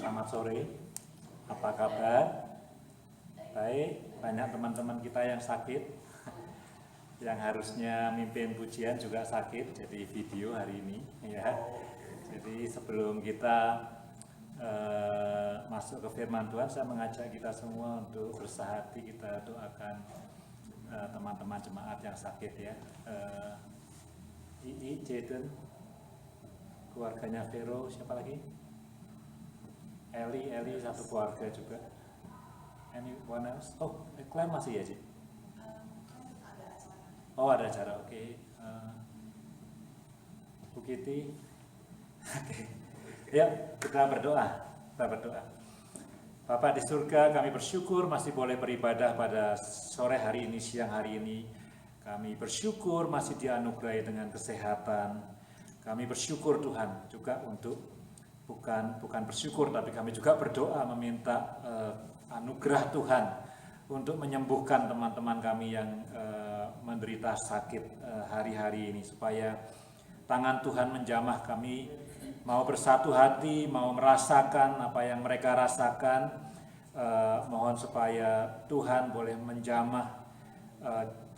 Selamat sore, apa kabar? Baik, banyak teman-teman kita yang sakit, yang harusnya mimpin pujian juga sakit, jadi video hari ini ya. Jadi sebelum kita masuk ke firman Tuhan, saya mengajak kita semua untuk bersahati, kita doakan teman-teman jemaat yang sakit ya. Jaden, keluarganya Vero, siapa lagi? Eli satu keluarga juga. Anyone else? Oh, Clem masih ya, Ci? Oh, ada acara, oke. Bu Kitty. Oke. Ya, kita berdoa. Bapa di surga, kami bersyukur masih boleh beribadah pada sore hari ini, siang hari ini. Kami bersyukur masih dianugerahi dengan kesehatan. Kami bersyukur Tuhan juga untuk bukan bersyukur, tapi kami juga berdoa meminta anugerah Tuhan untuk menyembuhkan teman-teman kami yang menderita sakit hari-hari ini, supaya tangan Tuhan menjamah kami, mau bersatu hati, mau merasakan apa yang mereka rasakan. Mohon supaya Tuhan boleh menjamah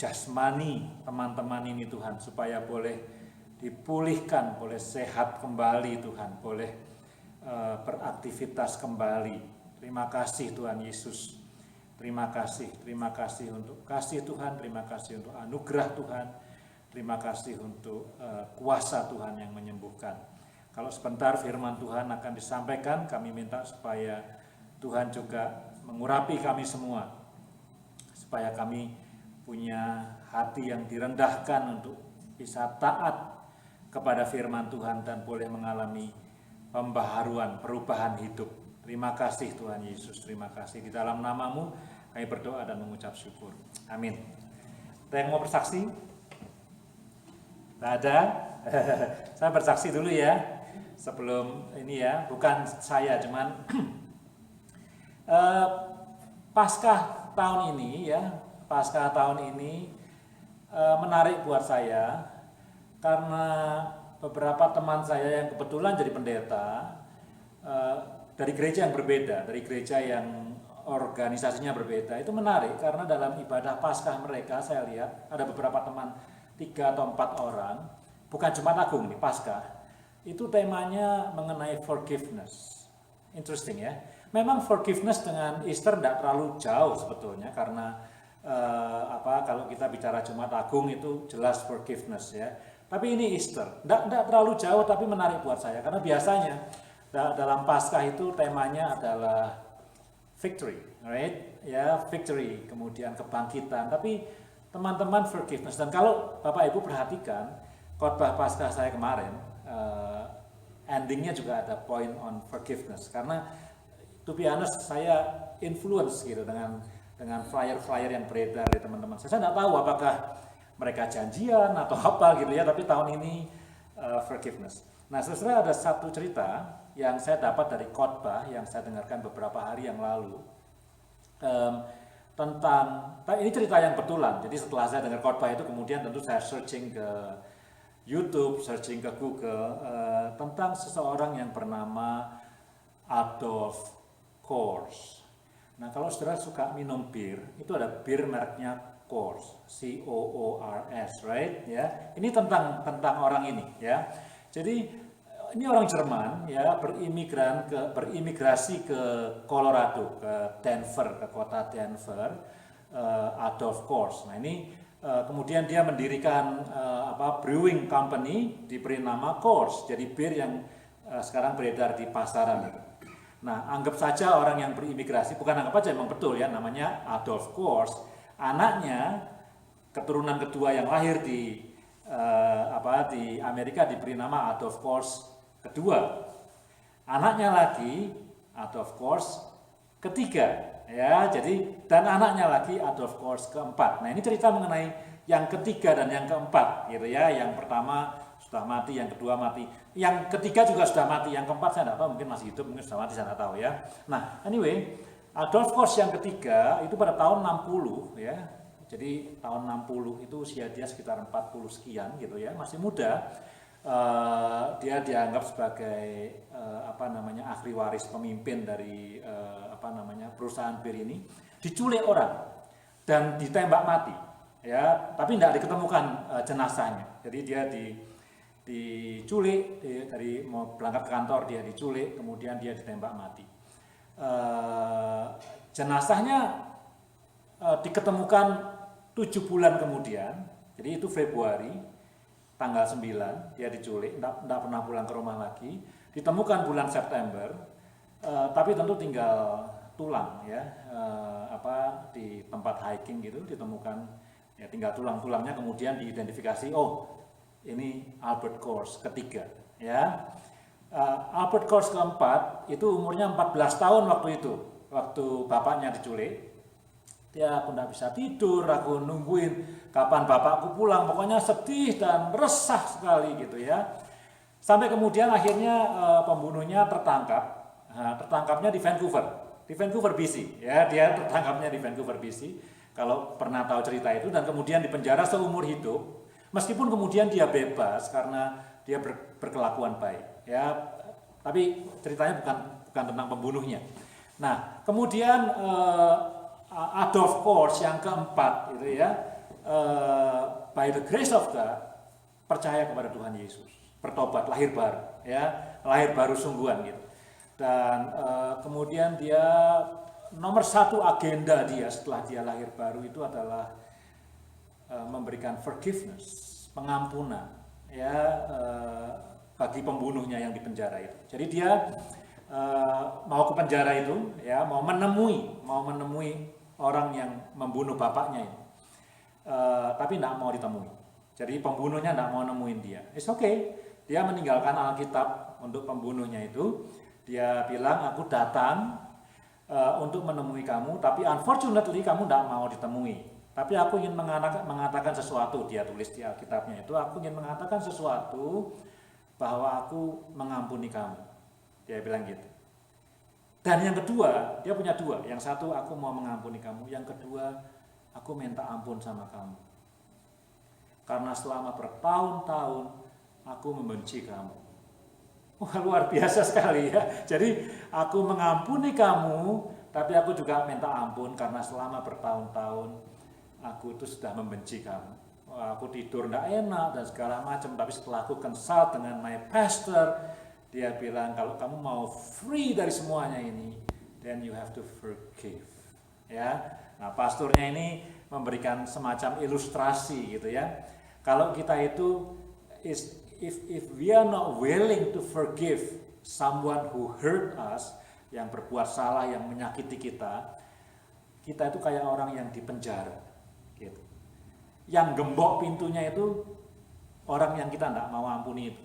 jasmani teman-teman ini Tuhan, supaya boleh dipulihkan, boleh sehat kembali Tuhan, boleh beraktivitas kembali. Terima kasih Tuhan Yesus. Terima kasih untuk kasih Tuhan, terima kasih untuk anugerah Tuhan, terima kasih untuk kuasa Tuhan yang menyembuhkan. Kalau sebentar firman Tuhan akan disampaikan, kami minta supaya Tuhan juga mengurapi kami semua, supaya kami punya hati yang direndahkan untuk bisa taat kepada firman Tuhan dan boleh mengalami pembaharuan, perubahan hidup. Terima kasih Tuhan Yesus, terima kasih. Di dalam nama-Mu kami berdoa dan mengucap syukur. Amin. Ada yang mau bersaksi? Tidak ada? Saya bersaksi dulu ya, sebelum ini ya, bukan saya, cuman Paskah tahun ini menarik buat saya, karena beberapa teman saya yang kebetulan jadi pendeta dari gereja yang berbeda, dari gereja yang organisasinya berbeda. Itu menarik karena dalam ibadah Paskah mereka saya lihat ada beberapa teman, 3 atau 4 orang, bukan Jumat Agung nih, Paskah. Itu temanya mengenai forgiveness. Interesting ya. Memang forgiveness dengan Easter tidak terlalu jauh sebetulnya, karena kalau kita bicara Jumat Agung itu jelas forgiveness ya. Tapi ini Easter, tidak terlalu jauh, tapi menarik buat saya. Karena biasanya dalam Paskah itu temanya adalah victory, right? Ya, victory, kemudian kebangkitan. Tapi teman-teman forgiveness. Dan kalau Bapak Ibu perhatikan khotbah Paskah saya kemarin, endingnya juga ada point on forgiveness. Karena to be honest, saya influence gitu dengan flyer-flyer yang beredar dari teman-teman. Saya tidak tahu apakah mereka janjian atau apa gitu ya, tapi tahun ini forgiveness. Nah, sebenarnya ada satu cerita yang saya dapat dari khotbah yang saya dengarkan beberapa hari yang lalu, tentang, ini cerita yang betulan. Jadi setelah saya dengar khotbah itu, kemudian tentu saya searching ke YouTube, searching ke Google tentang seseorang yang bernama Adolf Coors. Nah, kalau saudara suka minum bir, itu ada bir mereknya Coors, C-O-O-R-S, right? Ya, ini tentang orang ini, ya. Jadi ini orang Jerman, ya, berimigrasi ke Colorado, ke Denver, ke kota Denver, Adolf Coors. Nah, ini kemudian dia mendirikan brewing company diberi nama Coors, jadi bir yang sekarang beredar di pasaran. Nah, anggap saja orang yang berimigrasi, bukan anggap aja, memang betul ya, namanya Adolf Coors. Anaknya, keturunan kedua yang lahir di Amerika diberi nama Adolf Coors kedua. Anaknya lagi Adolf Coors ketiga, ya. Jadi dan anaknya lagi Adolf Coors keempat. Nah, ini cerita mengenai yang ketiga dan yang keempat, gitu ya. Yang pertama sudah mati, yang kedua mati, yang ketiga juga sudah mati, yang keempat saya tidak tahu, mungkin masih hidup, mungkin sudah mati, saya tidak tahu ya. Nah, anyway, Adolf Coors yang ketiga itu pada tahun 60 ya. Jadi tahun 60 itu usia dia sekitar 40 sekian gitu ya, masih muda. Dia dianggap sebagai ahli waris pemimpin dari perusahaan bir ini, diculik orang dan ditembak mati, ya, tapi tidak diketemukan jenazahnya. Jadi dia diculik, dari mau berangkat ke kantor dia diculik, kemudian dia ditembak mati. Jenazahnya diketemukan 7 bulan kemudian, jadi itu Februari tanggal 9 dia diculik, tidak pernah pulang ke rumah lagi. Ditemukan bulan September, tapi tentu tinggal tulang, ya, di tempat hiking gitu ditemukan, ya, tinggal tulang-tulangnya, kemudian diidentifikasi, oh ini Albert Kors ketiga, ya. Albert Kors keempat itu umurnya 14 tahun waktu itu, waktu bapaknya diculik. Dia aku tidak bisa tidur, aku nungguin kapan bapakku pulang, pokoknya sedih dan resah sekali gitu, ya. Sampai kemudian akhirnya pembunuhnya tertangkap. Nah, tertangkapnya di Vancouver BC, ya, dia tertangkapnya di Vancouver BC. Kalau pernah tahu cerita itu, dan kemudian dipenjara seumur hidup. Meskipun kemudian dia bebas karena dia berkelakuan baik, ya, tapi ceritanya bukan tentang pembunuhnya. Nah, kemudian Adolf Kors yang keempat, gitu, ya, by the grace of God, percaya kepada Tuhan Yesus, bertobat, lahir baru, ya, lahir baru sungguhan gitu. Dan kemudian dia nomor satu agenda dia setelah dia lahir baru itu adalah memberikan forgiveness, pengampunan, ya, bagi pembunuhnya yang dipenjara itu. Jadi dia mau ke penjara itu, ya, mau menemui orang yang membunuh bapaknya itu, tapi tidak mau ditemui. Jadi pembunuhnya tidak mau nemuin dia. It's okay. Dia meninggalkan Alkitab untuk pembunuhnya itu. Dia bilang, aku datang untuk menemui kamu, tapi unfortunately kamu tidak mau ditemui. Tapi aku ingin mengatakan sesuatu, dia tulis di Alkitabnya itu, aku ingin mengatakan sesuatu bahwa aku mengampuni kamu. Dia bilang gitu. Dan yang kedua, dia punya dua. Yang satu, aku mau mengampuni kamu. Yang kedua, aku minta ampun sama kamu. Karena selama bertahun-tahun aku membenci kamu. Wah, luar biasa sekali, ya. Jadi aku mengampuni kamu, tapi aku juga minta ampun karena selama bertahun-tahun aku itu sudah membenci kamu. Aku tidur tidak enak dan segala macam. Tapi setelah aku consult dengan my pastor, dia bilang kalau kamu mau free dari semuanya ini, then you have to forgive. Ya, nah pastornya ini memberikan semacam ilustrasi gitu, ya. Kalau kita itu if we are not willing to forgive someone who hurt us, yang berbuat salah, yang menyakiti kita itu kayak orang yang dipenjara. Gitu. Yang gembok pintunya itu orang yang kita tidak mau ampuni itu.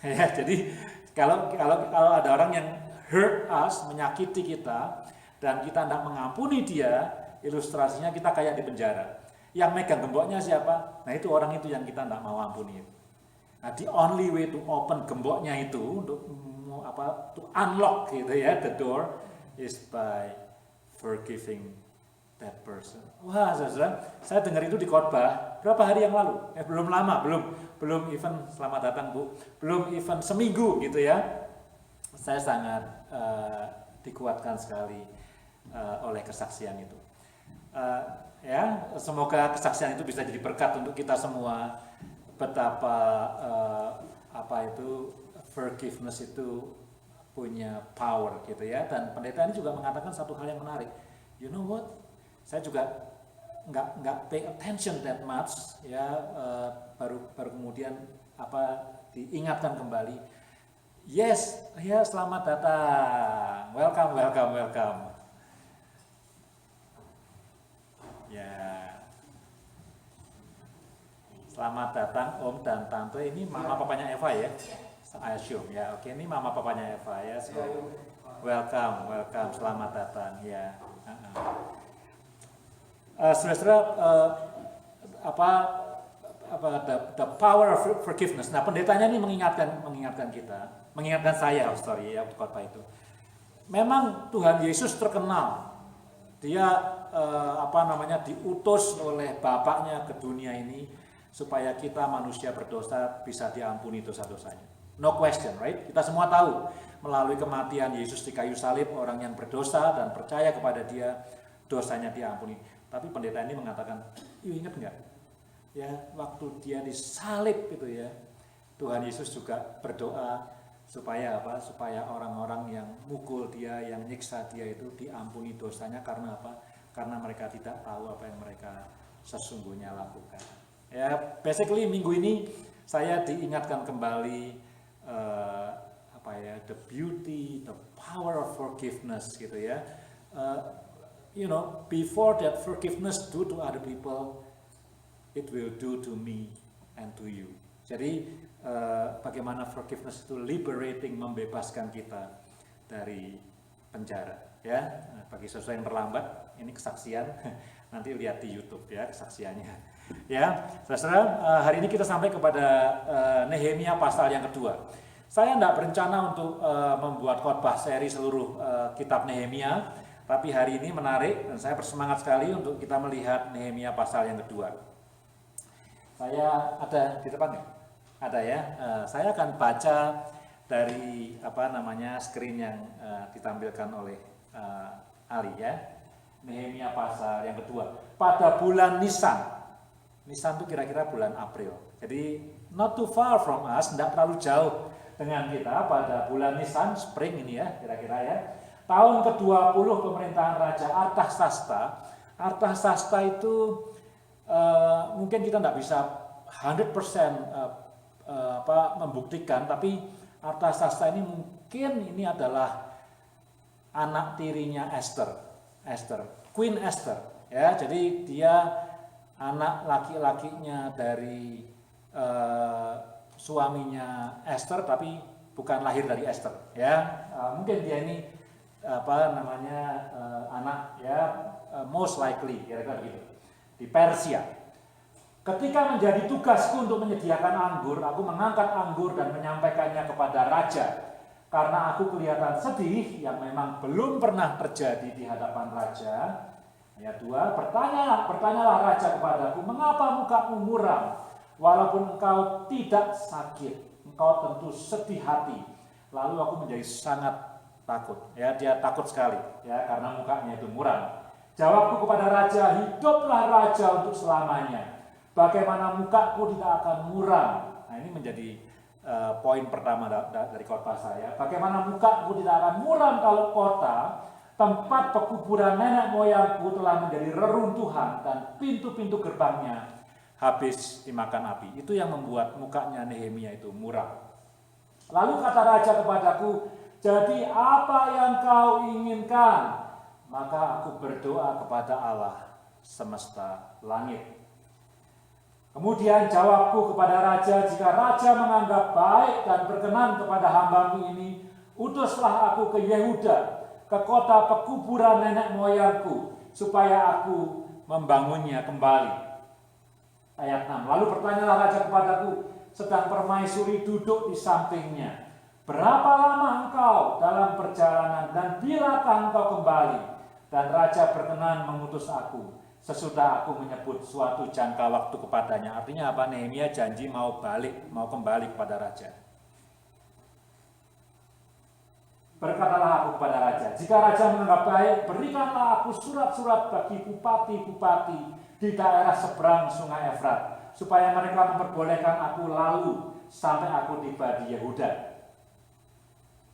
Ya, jadi kalau ada orang yang hurt us, menyakiti kita, dan kita tidak mengampuni dia, ilustrasinya kita kayak di penjara. Yang megang gemboknya siapa? Nah itu orang itu yang kita tidak mau ampuni. Nah, the only way to open gemboknya itu untuk to unlock gitu, ya, the door is by forgiving that person. Wah, saudara, saya dengar itu di khotbah berapa hari yang lalu? Belum lama, belum even selamat datang Bu, belum even seminggu gitu, ya. Saya sangat dikuatkan sekali oleh kesaksian itu. Ya, semoga kesaksian itu bisa jadi berkat untuk kita semua. Betapa forgiveness itu punya power gitu, ya. Dan pendeta ini juga mengatakan satu hal yang menarik. You know what? Saya juga nggak pay attention that much, ya, baru kemudian diingatkan kembali. Yes, ya, selamat datang, welcome. Ya, selamat datang Om dan Tante. Ini mama papanya Eva, ya, I assume, ya. Oke, ini mama papanya Eva, ya. So, welcome, selamat datang, ya. Saudara, the power of forgiveness. Nah, pendetanya ini mengingatkan kita, mengingatkan saya, ya, khotbah itu. Memang Tuhan Yesus terkenal, dia diutus oleh Bapaknya ke dunia ini supaya kita manusia berdosa bisa diampuni dosa-dosanya. No question, right? Kita semua tahu melalui kematian Yesus di kayu salib, orang yang berdosa dan percaya kepada Dia, dosanya diampuni. Tapi pendeta ini mengatakan, ingat nggak? Ya, waktu Dia disalib itu ya, Tuhan Yesus juga berdoa supaya apa? Supaya orang-orang yang mukul Dia, yang nyiksa Dia itu diampuni dosanya karena apa? Karena mereka tidak tahu apa yang mereka sesungguhnya lakukan. Ya, basically minggu ini saya diingatkan kembali the beauty, the power of forgiveness gitu ya. Before that forgiveness do to other people, it will do to me and to you. Jadi bagaimana forgiveness itu liberating, membebaskan kita dari penjara ya. Bagi sesuatu yang terlambat, ini kesaksian nanti lihat di YouTube ya kesaksiannya. Ya, saudara, hari ini kita sampai kepada Nehemia pasal yang kedua. Saya tidak berencana untuk membuat khotbah seri seluruh kitab Nehemia, tapi hari ini menarik dan saya bersemangat sekali untuk kita melihat Nehemia pasal yang kedua. Saya ada di depan nggak? Ada ya. Saya akan baca dari screen yang ditampilkan oleh Ali ya. Nehemia pasal yang kedua. Pada bulan Nisan itu kira-kira bulan April. Jadi not too far from us, tidak terlalu jauh dengan kita pada bulan Nisan, spring ini ya, kira-kira ya. Tahun ke-20 pemerintahan Raja Artasasta. Artasasta itu mungkin kita tidak bisa 100% membuktikan, tapi Artasasta ini mungkin ini adalah anak tirinya Esther, Queen Esther ya. Jadi dia anak laki-lakinya dari suaminya Esther, tapi bukan lahir dari Esther ya. Mungkin dia ini anak ya, most likely kira-kira begitu di Persia. Ketika menjadi tugasku untuk menyediakan anggur, aku mengangkat anggur dan menyampaikannya kepada raja karena aku kelihatan sedih yang memang belum pernah terjadi di hadapan raja. Ayat 2, bertanyalah raja kepadaku, mengapa mukamu muram? Walaupun engkau tidak sakit, engkau tentu sedih hati. Lalu aku menjadi sangat takut. Ya, dia takut sekali ya karena mukanya itu muram. Jawabku kepada raja, hiduplah raja untuk selamanya. Bagaimana mukaku tidak akan muram? Nah, ini menjadi poin pertama dari khotbah saya. Bagaimana mukaku tidak akan muram kalau kota tempat pekuburan nenek moyangku telah menjadi reruntuhan dan pintu-pintu gerbangnya habis dimakan api. Itu yang membuat mukanya Nehemia itu muram. Lalu kata raja kepadaku, jadi apa yang kau inginkan? Maka aku berdoa kepada Allah semesta langit. Kemudian jawabku kepada raja, jika raja menganggap baik dan berkenan kepada hambamu ini, utuslah aku ke Yehuda, ke kota pekuburan nenek moyangku, supaya aku membangunnya kembali. Ayat 6, lalu bertanyalah raja kepadaku, sedang permaisuri duduk di sampingnya, berapa lama engkau dalam perjalanan dan bilakah engkau kembali? Dan raja berkenan mengutus aku, sesudah aku menyebut suatu jangka waktu kepadanya. Artinya apa? Nehemia janji mau kembali kepada raja. Berkatalah aku kepada raja, jika raja menganggap baik, berikanlah aku surat-surat bagi bupati-bupati di daerah seberang sungai Efrat, supaya mereka memperbolehkan aku lalu sampai aku tiba di Yehuda.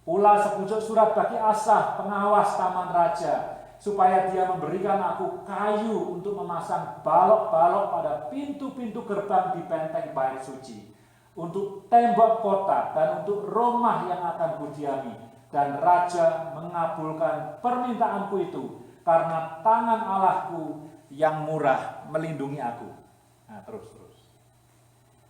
Pula sepucuk surat bagi Asaf, pengawas taman raja, supaya dia memberikan aku kayu untuk memasang balok-balok pada pintu-pintu gerbang di benteng bait suci, untuk tembok kota dan untuk rumah yang akan kudiami. Dan raja mengabulkan permintaanku itu karena tangan Allahku yang murah melindungi aku. Nah, terus.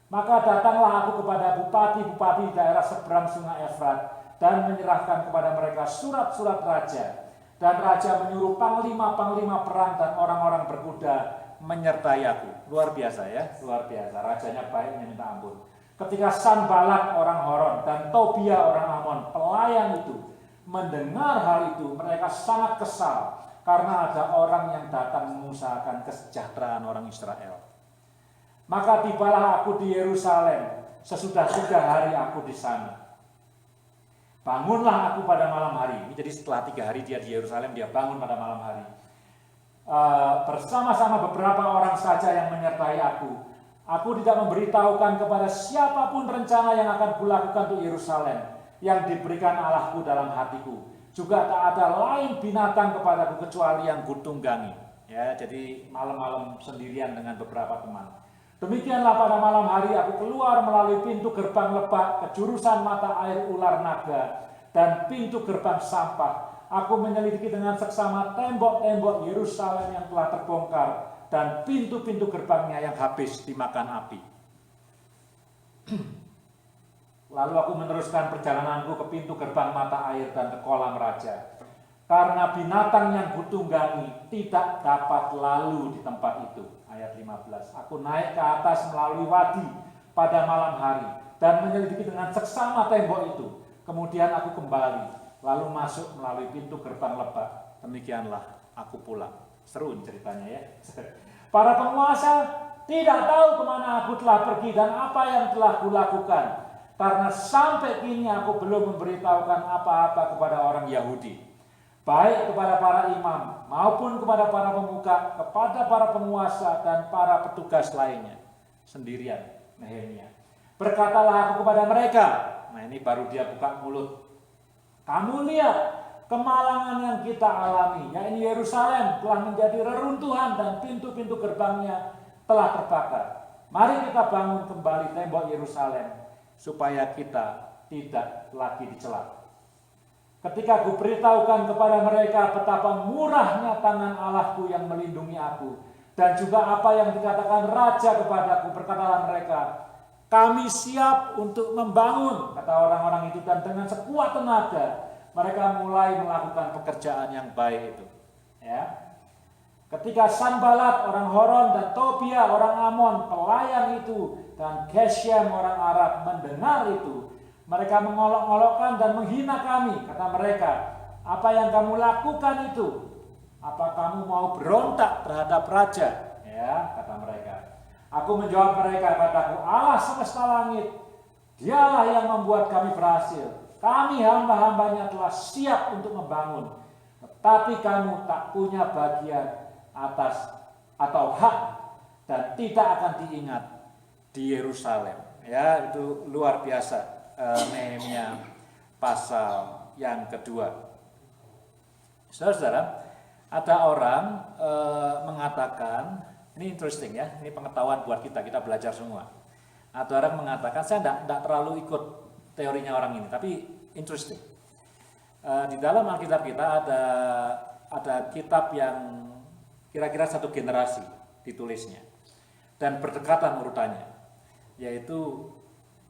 Maka datanglah aku kepada bupati-bupati di daerah seberang sungai Efrat dan menyerahkan kepada mereka surat-surat raja. Dan raja menyuruh panglima-panglima perang dan orang-orang berkuda menyertai aku. Luar biasa ya, luar biasa. Rajanya baiknya minta ampun. Ketika Sanballat orang Horon dan Tobia orang Amon, pelayan itu, mendengar hal itu, mereka sangat kesal karena ada orang yang datang mengusahakan kesejahteraan orang Israel. Maka tibalah aku di Yerusalem sesudah 3 hari aku di sana. Bangunlah aku pada malam hari. Ini jadi setelah 3 hari dia di Yerusalem, dia bangun pada malam hari. Bersama-sama beberapa orang saja yang menyertai aku. Aku tidak memberitahukan kepada siapapun rencana yang akan kulakukan untuk Yerusalem yang diberikan Allahku dalam hatiku. Juga tak ada lain binatang kepadaku kecuali yang kutunggangi. Ya, jadi malam-malam sendirian dengan beberapa teman. Demikianlah pada malam hari aku keluar melalui pintu gerbang lebak ke jurusan mata air ular naga dan pintu gerbang sampah. Aku menyelidiki dengan seksama tembok-tembok Yerusalem yang telah terbongkar dan pintu-pintu gerbangnya yang habis dimakan api. Lalu aku meneruskan perjalananku ke pintu gerbang mata air dan ke kolam raja. Karena binatang yang kutunggangi tidak dapat lalu di tempat itu. Ayat 15. Aku naik ke atas melalui wadi pada malam hari dan menyelidiki dengan seksama tembok itu. Kemudian aku kembali, lalu masuk melalui pintu gerbang lebak. Demikianlah aku pulang. Seru ceritanya ya. Para penguasa tidak tahu kemana aku telah pergi dan apa yang telah kulakukan. Karena sampai kini aku belum memberitahukan apa-apa kepada orang Yahudi, baik kepada para imam maupun kepada para pemuka, kepada para penguasa dan para petugas lainnya. Sendirian Nehemia. Berkatalah aku kepada mereka. Nah, ini baru dia buka mulut. Kamu lihat kemalangan yang kita alami, yaitu Yerusalem telah menjadi reruntuhan dan pintu-pintu gerbangnya telah terbakar. Mari kita bangun kembali tembok Yerusalem supaya kita tidak lagi dicela. Ketika aku beritahukan kepada mereka betapa murahnya tangan Allahku yang melindungi aku, dan juga apa yang dikatakan Raja kepadaku, berkatalah mereka, kami siap untuk membangun, kata orang-orang itu, dan dengan sekuat tenaga mereka mulai melakukan pekerjaan yang baik itu. Ya. Ketika Sanbalat orang Horon dan Tobia orang Amon, pelayan itu, dan Geshem orang Arab mendengar itu, mereka mengolok-olokkan dan menghina kami. Kata mereka, apa yang kamu lakukan itu? Apa kamu mau berontak terhadap raja? Ya, kata mereka. Aku menjawab mereka, kataku, Allah semesta langit, dialah yang membuat kami berhasil. Kami hamba-hambanya telah siap untuk membangun. Tetapi kamu tak punya bagian atas atau hak dan tidak akan diingat di Yerusalem. Ya, itu luar biasa. Nehemia pasal yang kedua. Saudara-saudara, ada orang mengatakan, ini interesting ya, ini pengetahuan buat kita belajar semua. Ada orang mengatakan, saya tidak terlalu ikut teorinya orang ini, tapi interesting. Di dalam Alkitab kita ada kitab yang kira-kira satu generasi ditulisnya dan berdekatan urutannya, yaitu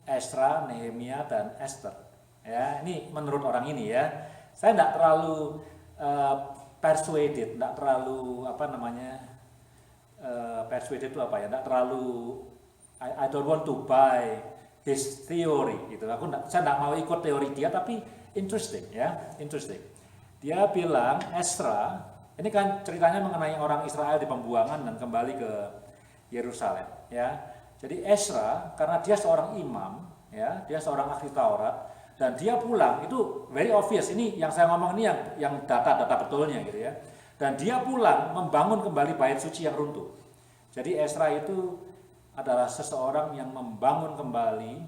Esra, Nehemia, dan Esther. Ya, ini menurut orang ini ya. Saya tidak terlalu persuaded, tidak terlalu persuaded itu apa ya? Tidak terlalu I don't want to buy his theory gitu. Saya tidak mau ikut teori dia, tapi interesting ya, interesting. Dia bilang Esra, ini kan ceritanya mengenai orang Israel di pembuangan dan kembali ke Yerusalem ya. Jadi Esra, karena dia seorang imam, ya, dia seorang ahli Taurat, dan dia pulang, itu very obvious, ini yang saya ngomong ini yang data-data betulnya gitu ya. Dan dia pulang membangun kembali bait suci yang runtuh. Jadi Esra itu adalah seseorang yang membangun kembali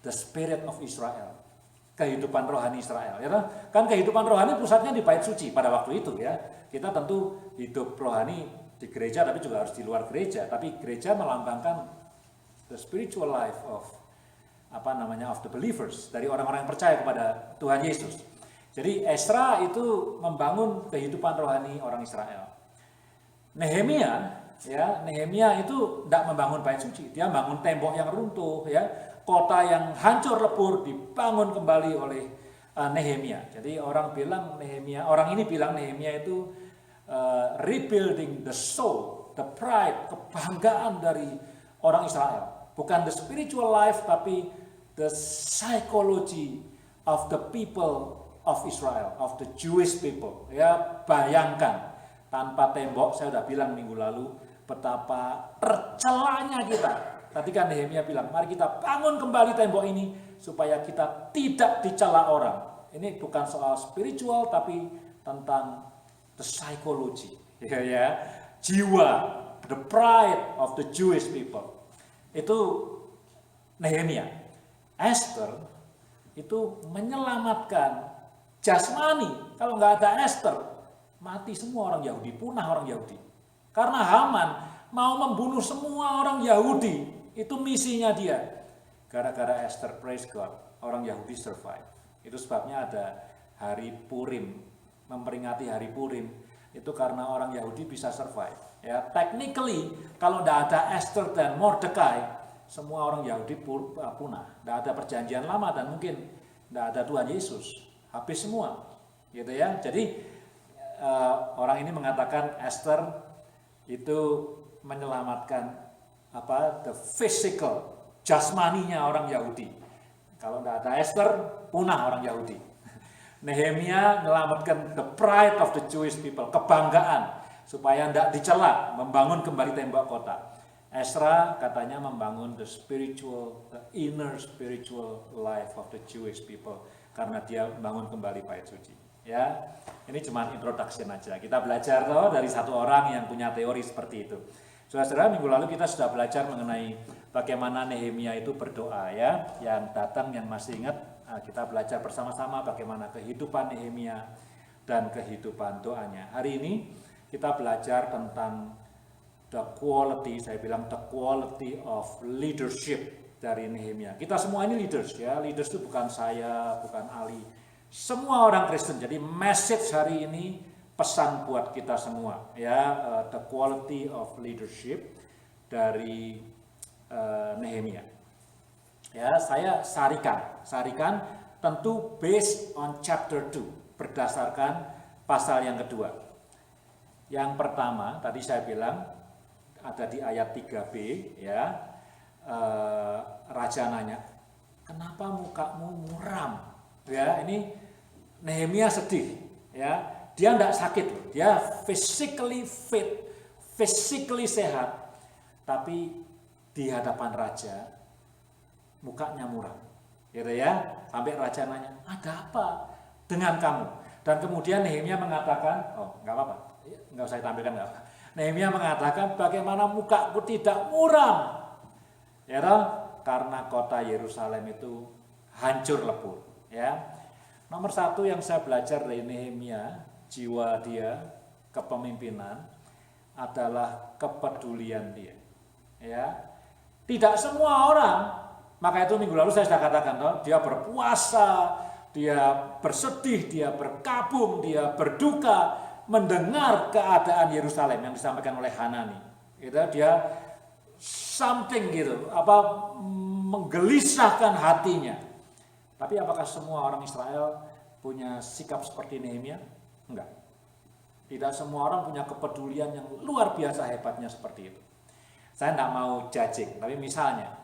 the spirit of Israel, kehidupan rohani Israel. Ya kan kehidupan rohani pusatnya di bait suci pada waktu itu ya. Kita tentu hidup rohani di gereja tapi juga harus di luar gereja. Tapi gereja melambangkan the spiritual life of of the believers, dari orang-orang yang percaya kepada Tuhan Yesus. Jadi Esra itu membangun kehidupan rohani orang Israel. Nehemia itu tidak membangun bait suci, dia bangun tembok yang runtuh ya, kota yang hancur lebur dibangun kembali oleh Nehemia. Jadi orang ini bilang Nehemia itu rebuilding the soul, the pride, kebanggaan dari orang Israel. Bukan the spiritual life, tapi the psychology of the people of Israel, of the Jewish people. Ya, bayangkan tanpa tembok, saya sudah bilang minggu lalu, betapa tercelanya kita. Tadi kan Nehemia bilang, mari kita bangun kembali tembok ini supaya kita tidak dicela orang. Ini bukan soal spiritual tapi tentang the psychology, ya, jiwa, the pride of the Jewish people. Itu Nehemia. Esther itu menyelamatkan jasmani. Kalau nggak ada Esther, mati semua orang Yahudi, punah orang Yahudi. Karena Haman mau membunuh semua orang Yahudi, itu misinya dia. Gara-gara Esther, praise God, orang Yahudi survive. Itu sebabnya ada hari Purim, memperingati hari Purim. Itu karena orang Yahudi bisa survive. Ya, technically kalau tidak ada Esther dan Mordekai, semua orang Yahudi punah. Tidak ada perjanjian lama dan mungkin tidak ada Tuhan Yesus. Habis semua. Gitu ya. Jadi orang ini mengatakan Esther itu menyelamatkan the physical, jasmaninya orang Yahudi. Kalau tidak ada Esther, punah orang Yahudi. Nehemia menyelamatkan the pride of the Jewish people, kebanggaan supaya tidak dicela, membangun kembali tembok kota. Ezra katanya membangun the inner spiritual life of the Jewish people karena dia membangun kembali bait suci. Ya, ini cuma introduction aja. Kita belajar dari satu orang yang punya teori seperti itu. Saudara-saudara, minggu lalu kita sudah belajar mengenai bagaimana Nehemia itu berdoa, ya. Yang datang, yang masih ingat, kita belajar bersama-sama bagaimana kehidupan Nehemia dan kehidupan doanya. Hari ini kita belajar tentang the quality, saya bilang the quality of leadership dari Nehemia. Kita semua ini leaders, ya. Leaders itu bukan saya, bukan Ali. Semua orang Kristen. Jadi message hari ini pesan buat kita semua, ya, the quality of leadership dari Nehemia. Ya, saya sarikan tentu based on chapter 2, berdasarkan pasal yang kedua. Yang pertama, tadi saya bilang ada di ayat 3b, ya, raja nanya, kenapa mukamu muram? Ya, ini Nehemia sedih, ya. Dia tidak sakit, dia physically fit, physically sehat, tapi di hadapan raja mukanya muram, gitu ya. Sampai raja nanya, ada apa dengan kamu? Dan kemudian Nehemia mengatakan, nggak apa-apa, nggak usah ditampilkan, nggak apa. Nehemia mengatakan, bagaimana mukaku tidak muram, ya toh? Karena kota Yerusalem itu hancur lebur, ya. Nomor satu yang saya belajar dari Nehemia, jiwa dia, kepemimpinan adalah kepedulian dia. Ya, tidak semua orang, maka itu minggu lalu saya sudah katakan, dia berpuasa, dia bersedih, dia berkabung, dia berduka, mendengar keadaan Yerusalem yang disampaikan oleh Hanani. Itu dia something gitu, menggelisahkan hatinya. Tapi apakah semua orang Israel punya sikap seperti Nehemia? Enggak. Tidak semua orang punya kepedulian yang luar biasa hebatnya seperti itu. Saya tidak mau judging, tapi misalnya,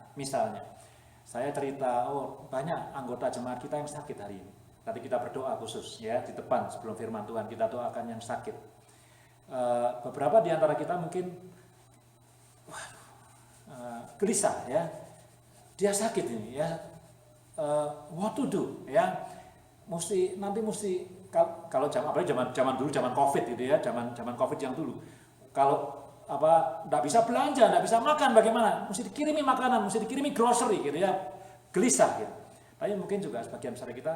saya cerita, banyak anggota jemaat kita yang sakit hari ini. Tadi kita berdoa khusus, ya, di depan sebelum firman Tuhan kita doakan yang sakit. Beberapa di antara kita mungkin gelisah, ya, dia sakit ini, ya, what to do, ya, mesti kalau zaman dulu, zaman COVID gitu ya, zaman COVID yang dulu, kalau nggak bisa belanja, nggak bisa makan, bagaimana? Mesti dikirimi makanan, mesti dikirimi grocery gitu ya, gelisah gitu. Tapi mungkin juga sebagian besar kita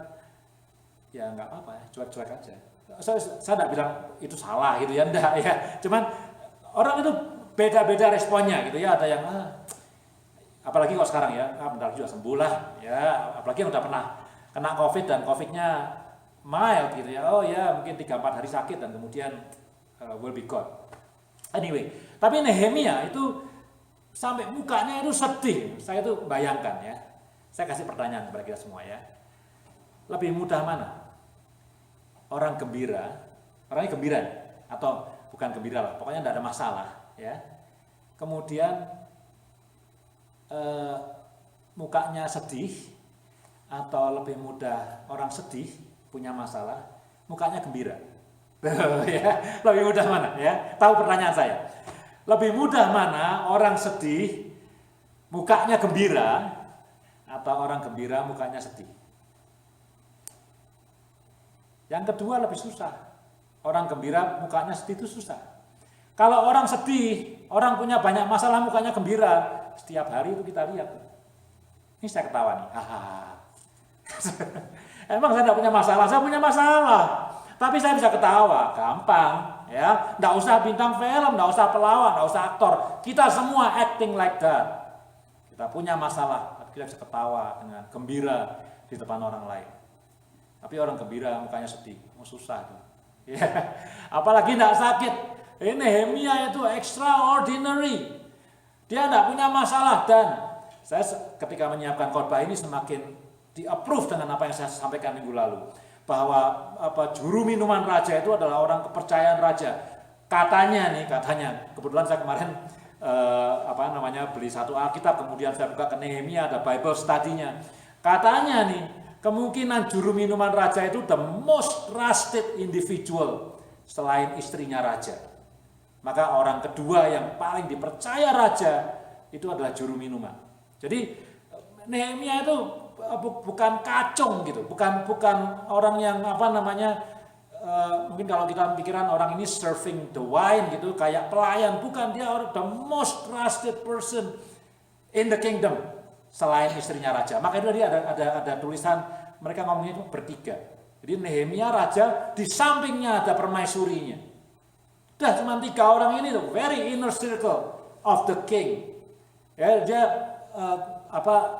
ya nggak apa-apa, ya, cuek-cuek aja. Saya nggak bilang itu salah gitu ya, enggak ya. Cuman orang itu beda-beda responnya gitu ya. Ada yang apalagi kalau sekarang ya, bentar juga sembuh lah ya. Apalagi yang udah pernah kena COVID dan COVID-nya mild gitu ya. Oh ya, mungkin 3-4 hari sakit dan kemudian will be gone. Anyway, tapi Nehemia itu sampai mukanya itu sedih. Saya tuh bayangkan ya. Saya kasih pertanyaan kepada kita semua ya. Lebih mudah mana? Orang gembira, orangnya gembira atau bukan gembira lah, pokoknya tidak ada masalah ya. Kemudian mukanya sedih, atau lebih mudah orang sedih punya masalah, mukanya gembira. Ya, lebih mudah mana ya? Tahu pertanyaan saya. Lebih mudah mana orang sedih mukanya gembira atau orang gembira mukanya sedih? Yang kedua lebih susah. Orang gembira mukanya sedih itu susah. Kalau orang sedih, orang punya banyak masalah mukanya gembira, setiap hari itu kita lihat. Ini saya ketawa nih. Emang saya tidak punya masalah? Saya punya masalah. Tapi saya bisa ketawa, gampang. Ya, nggak usah bintang film, nggak usah pelawak, nggak usah aktor. Kita semua acting like that. Kita punya masalah, tapi kita bisa ketawa dengan gembira di depan orang lain. Tapi orang gembira mukanya sedih, susah tuh. Ya. Apalagi nggak sakit. Ini Nehemia itu extraordinary. Dia nggak punya masalah dan saya ketika menyiapkan khotbah ini semakin di-approve dengan apa yang saya sampaikan minggu lalu. Bahwa juru minuman raja itu adalah orang kepercayaan raja. Katanya, kebetulan saya kemarin beli satu Alkitab, kemudian saya buka ke Nehemia, ada Bible study-nya. Katanya nih, kemungkinan juru minuman raja itu the most trusted individual selain istrinya raja. Maka orang kedua yang paling dipercaya raja itu adalah juru minuman. Jadi Nehemia itu bukan kacung gitu, bukan orang yang mungkin kalau kita pikiran orang ini serving the wine gitu kayak pelayan, bukan, dia orang the most trusted person in the kingdom selain istrinya raja. Maka itu dia ada tulisan mereka ngomongnya itu bertiga. Jadi Nehemia raja, di sampingnya ada permaisurinya. Dah cuma 3 orang ini tuh, very inner circle of the king. Ya, dia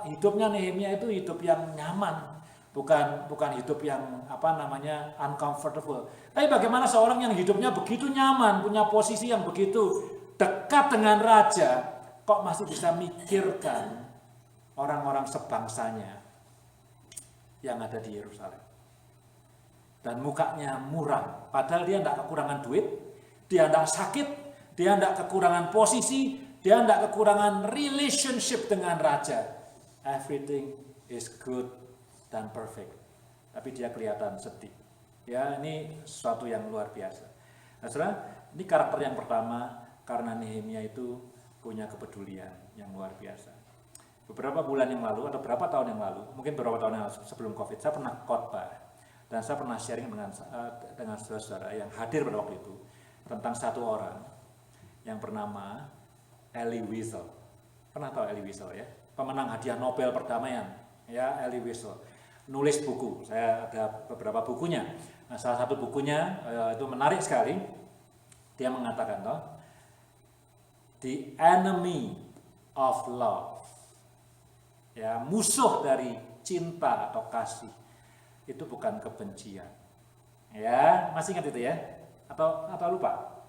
hidupnya Nehemia itu hidup yang nyaman, bukan hidup yang uncomfortable. Tapi bagaimana seorang yang hidupnya begitu nyaman, punya posisi yang begitu dekat dengan raja, kok masih bisa mikirkan orang-orang sebangsanya yang ada di Yerusalem. Dan mukanya muram, padahal dia tidak kekurangan duit, dia tidak sakit, dia tidak kekurangan posisi, dia tidak kekurangan relationship dengan raja. Everything is good dan perfect. Tapi dia kelihatan sedih. Ya, ini sesuatu yang luar biasa. Nah, saudara, ini karakter yang pertama karena Nehemia itu punya kepedulian yang luar biasa. Beberapa bulan yang lalu atau beberapa tahun yang lalu, mungkin beberapa tahun yang lalu sebelum Covid, saya pernah khotbah dan saya pernah sharing dengan saudara-saudara yang hadir pada waktu itu tentang satu orang yang bernama Elie Wiesel. Pernah tahu Elie Wiesel ya? Pemenang hadiah Nobel perdamaian, ya, Elie Wiesel. Nulis buku, saya ada beberapa bukunya. Nah, salah satu bukunya itu menarik sekali. Dia mengatakan, the enemy of love, ya, musuh dari cinta atau kasih itu bukan kebencian. Ya, masih ingat itu ya? Atau lupa?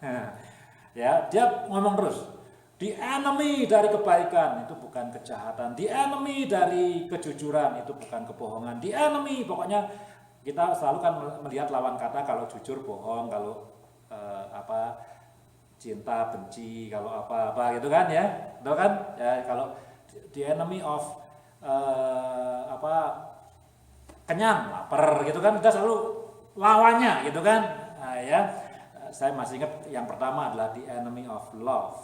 Ya, dia ngomong terus. The enemy dari kebaikan itu bukan kejahatan. The enemy dari kejujuran itu bukan kebohongan. The enemy, pokoknya kita selalu kan melihat lawan kata, kalau jujur bohong, kalau cinta benci, kalau apa gitu kan ya. Betul kan? Ya, kalau the enemy of kenyang, lapar gitu kan, kita selalu lawannya gitu kan. Nah, ya. Saya masih ingat yang pertama adalah the enemy of love.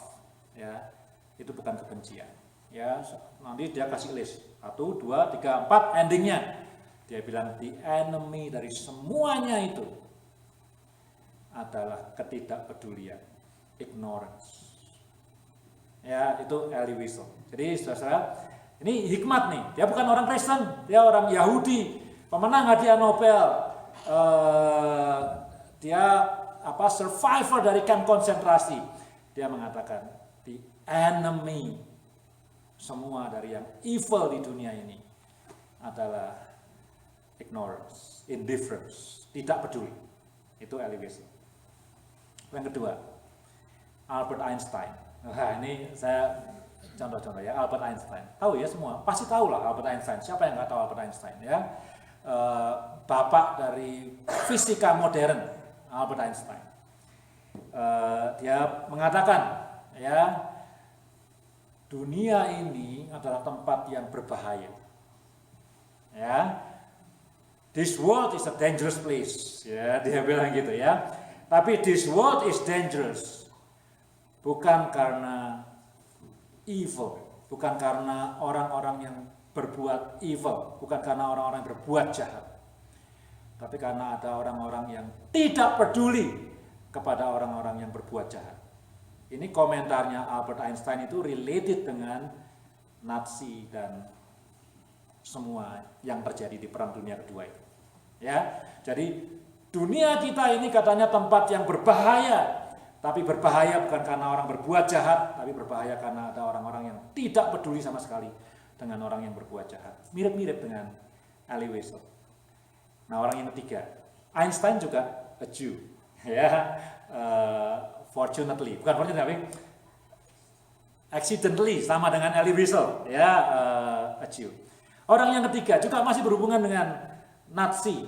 Ya, itu bukan kebencian. Ya, nanti dia kasih list 1, 2, 3, 4 endingnya. Dia bilang the enemy dari semuanya itu adalah ketidakpedulian, ignorance. Ya, itu Elie Wiesel. Jadi saudara, ini hikmat nih. Dia bukan orang Kristen, dia orang Yahudi, pemenang hadiah Nobel. Dia survivor dari kamp konsentrasi. Dia mengatakan the enemy semua dari yang evil di dunia ini adalah ignorance, indifference, tidak peduli. Itu Elie Wiesel. Yang kedua, Albert Einstein. Nah, ini saya contoh-contoh ya, Albert Einstein. Tahu ya semua, pasti tahu lah Albert Einstein. Siapa yang nggak tahu Albert Einstein ya? Bapak dari fisika modern, Albert Einstein. Dia mengatakan, ya, dunia ini adalah tempat yang berbahaya. Ya, this world is a dangerous place. Ya, dia bilang gitu ya. Tapi this world is dangerous bukan karena evil, bukan karena orang-orang yang berbuat evil, bukan karena orang-orang yang berbuat jahat, tapi karena ada orang-orang yang tidak peduli kepada orang-orang yang berbuat jahat. Ini komentarnya Albert Einstein itu related dengan Nazi dan semua yang terjadi di Perang Dunia Kedua itu. Ya, jadi dunia kita ini katanya tempat yang berbahaya, tapi berbahaya bukan karena orang berbuat jahat, tapi berbahaya karena ada orang-orang yang tidak peduli sama sekali dengan orang yang berbuat jahat. Mirip-mirip dengan Elie Wiesel. Nah, orang yang ketiga, Einstein juga a Jew, ya, fortunately, bukan fortunately, tapi accidentally sama dengan Elie Wiesel, ya, a Jew. Orang yang ketiga juga masih berhubungan dengan Nazi,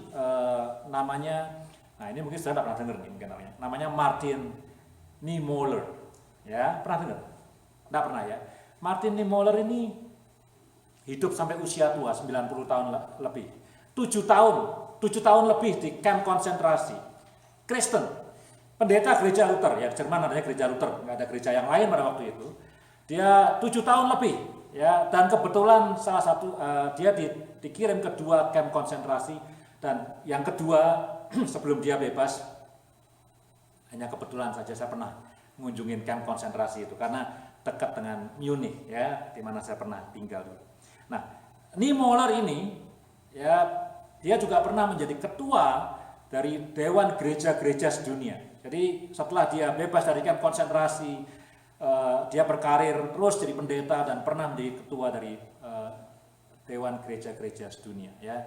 namanya, nah ini mungkin saya tidak pernah dengar nih, mungkin namanya Martin Niemöller, ya, pernah dengar? Tidak pernah ya. Martin Niemöller ini hidup sampai usia tua, 90 tahun lebih, 7 tahun lebih di kamp konsentrasi. Kristen, pendeta gereja Luther, ya Jerman adanya gereja Luther, nggak ada gereja yang lain pada waktu itu. Dia 7 tahun lebih, ya, dan kebetulan salah satu dia dikirim ke 2 kamp konsentrasi, dan yang kedua sebelum dia bebas, hanya kebetulan saja saya pernah mengunjungi kamp konsentrasi itu karena dekat dengan Munich, ya, di mana saya pernah tinggal dulu. Nah, Niemöller ini, ya, dia juga pernah menjadi ketua dari Dewan Gereja-Gereja Sedunia. Jadi setelah dia bebas dari kamp konsentrasi, dia berkarir terus jadi pendeta dan pernah menjadi ketua dari Dewan Gereja-Gereja Sedunia. Ya,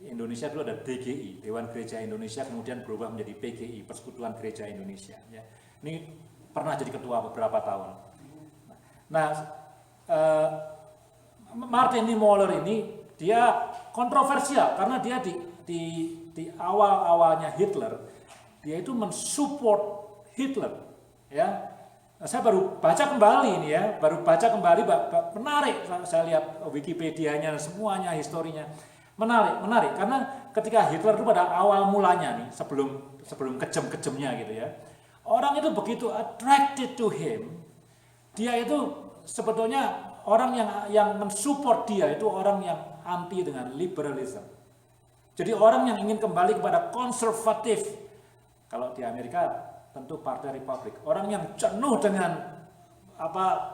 Indonesia dulu ada DGI, Dewan Gereja Indonesia, kemudian berubah menjadi PGI, Persekutuan Gereja Indonesia. Ya, ini pernah jadi ketua beberapa tahun. Nah, Martin Niemöller ini dia kontroversial karena dia di awal-awalnya Hitler, dia itu mensupport Hitler, ya. Nah, saya baru baca kembali ini, ya, menarik. Saya lihat Wikipedia-nya, semuanya, historinya, menarik karena ketika Hitler itu pada awal mulanya nih, sebelum kejam-kejamnya gitu ya, orang itu begitu attracted to him, dia itu sebetulnya orang yang mensupport dia itu orang yang anti dengan liberalism. Jadi orang yang ingin kembali kepada konservatif. Kalau di Amerika tentu Partai Republik. Orang yang jenuh dengan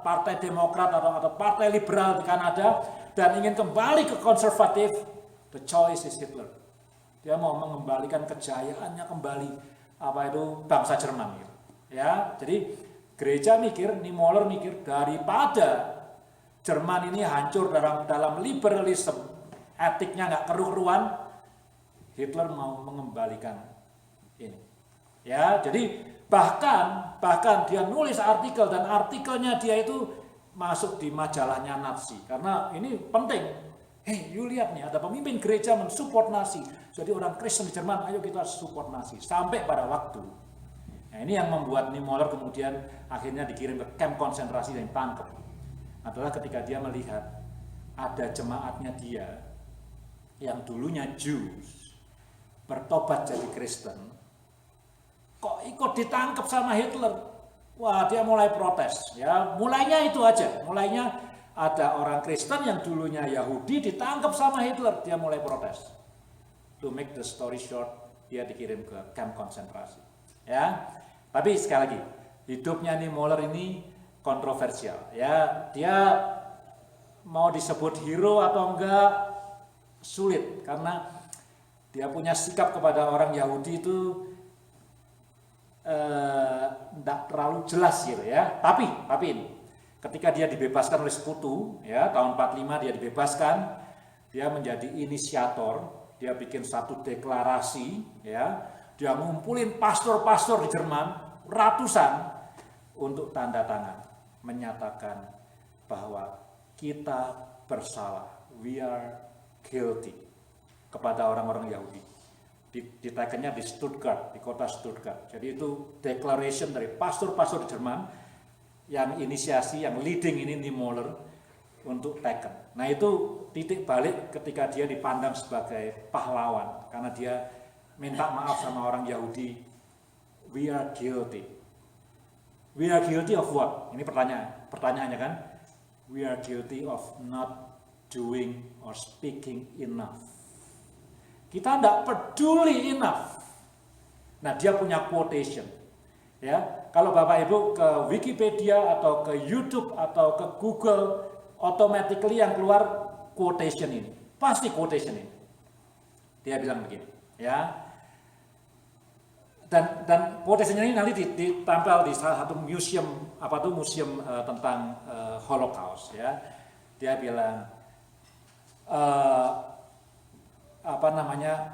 Partai Demokrat atau Partai Liberal di Kanada dan ingin kembali ke konservatif, the choice is Hitler. Dia mau mengembalikan kejayaannya kembali bangsa Jerman gitu. Ya, jadi gereja mikir, Niemöller mikir, daripada Jerman ini hancur dalam liberalisme, etiknya nggak keruh-keruhan, Hitler mau mengembalikan ini. Ya, jadi bahkan dia nulis artikel, dan artikelnya dia itu masuk di majalahnya Nazi karena ini penting. You lihat nih, ada pemimpin gereja mensupport Nazi. Jadi orang Kristen di Jerman, ayo kita support Nazi. Sampai pada waktu. Nah, ini yang membuat Niemöller kemudian akhirnya dikirim ke kamp konsentrasi dan ditangkap. Adalah ketika dia melihat ada jemaatnya dia yang dulunya Jews bertobat jadi Kristen, kok ikut ditangkap sama Hitler. Wah, dia mulai protes. Ya, mulainya itu aja. Mulainya ada orang Kristen yang dulunya Yahudi ditangkap sama Hitler, dia mulai protes. To make the story short, dia dikirim ke kamp konsentrasi. Ya, tapi sekali lagi, hidupnya Niemöller ini kontroversial. Ya, dia mau disebut hero atau enggak sulit karena dia punya sikap kepada orang Yahudi itu enggak terlalu jelas gitu ya. Tapi ini ketika dia dibebaskan oleh sekutu, ya, tahun 45 dia dibebaskan, dia menjadi inisiator, dia bikin satu deklarasi, ya, dia ngumpulin pastor-pastor di Jerman ratusan untuk tanda tangan menyatakan bahwa kita bersalah, we are guilty, kepada orang-orang Yahudi. Ditekannya di Stuttgart, di kota Stuttgart. Jadi itu declaration dari pastor-pastor Jerman yang inisiasi, yang leading ini Niemöller untuk teken. Nah, itu titik balik ketika dia dipandang sebagai pahlawan karena dia minta maaf sama orang Yahudi, we are guilty. We are guilty of what? Ini pertanyaannya kan? We are guilty of not doing or speaking enough. Kita tidak peduli enough. Nah, dia punya quotation. Ya, kalau Bapak Ibu ke Wikipedia atau ke YouTube atau ke Google, automatically yang keluar quotation ini. Pasti quotation ini. Dia bilang begini, ya. Dan quotation ini nanti ditampil di salah satu museum, museum tentang Holocaust, ya. Dia bilang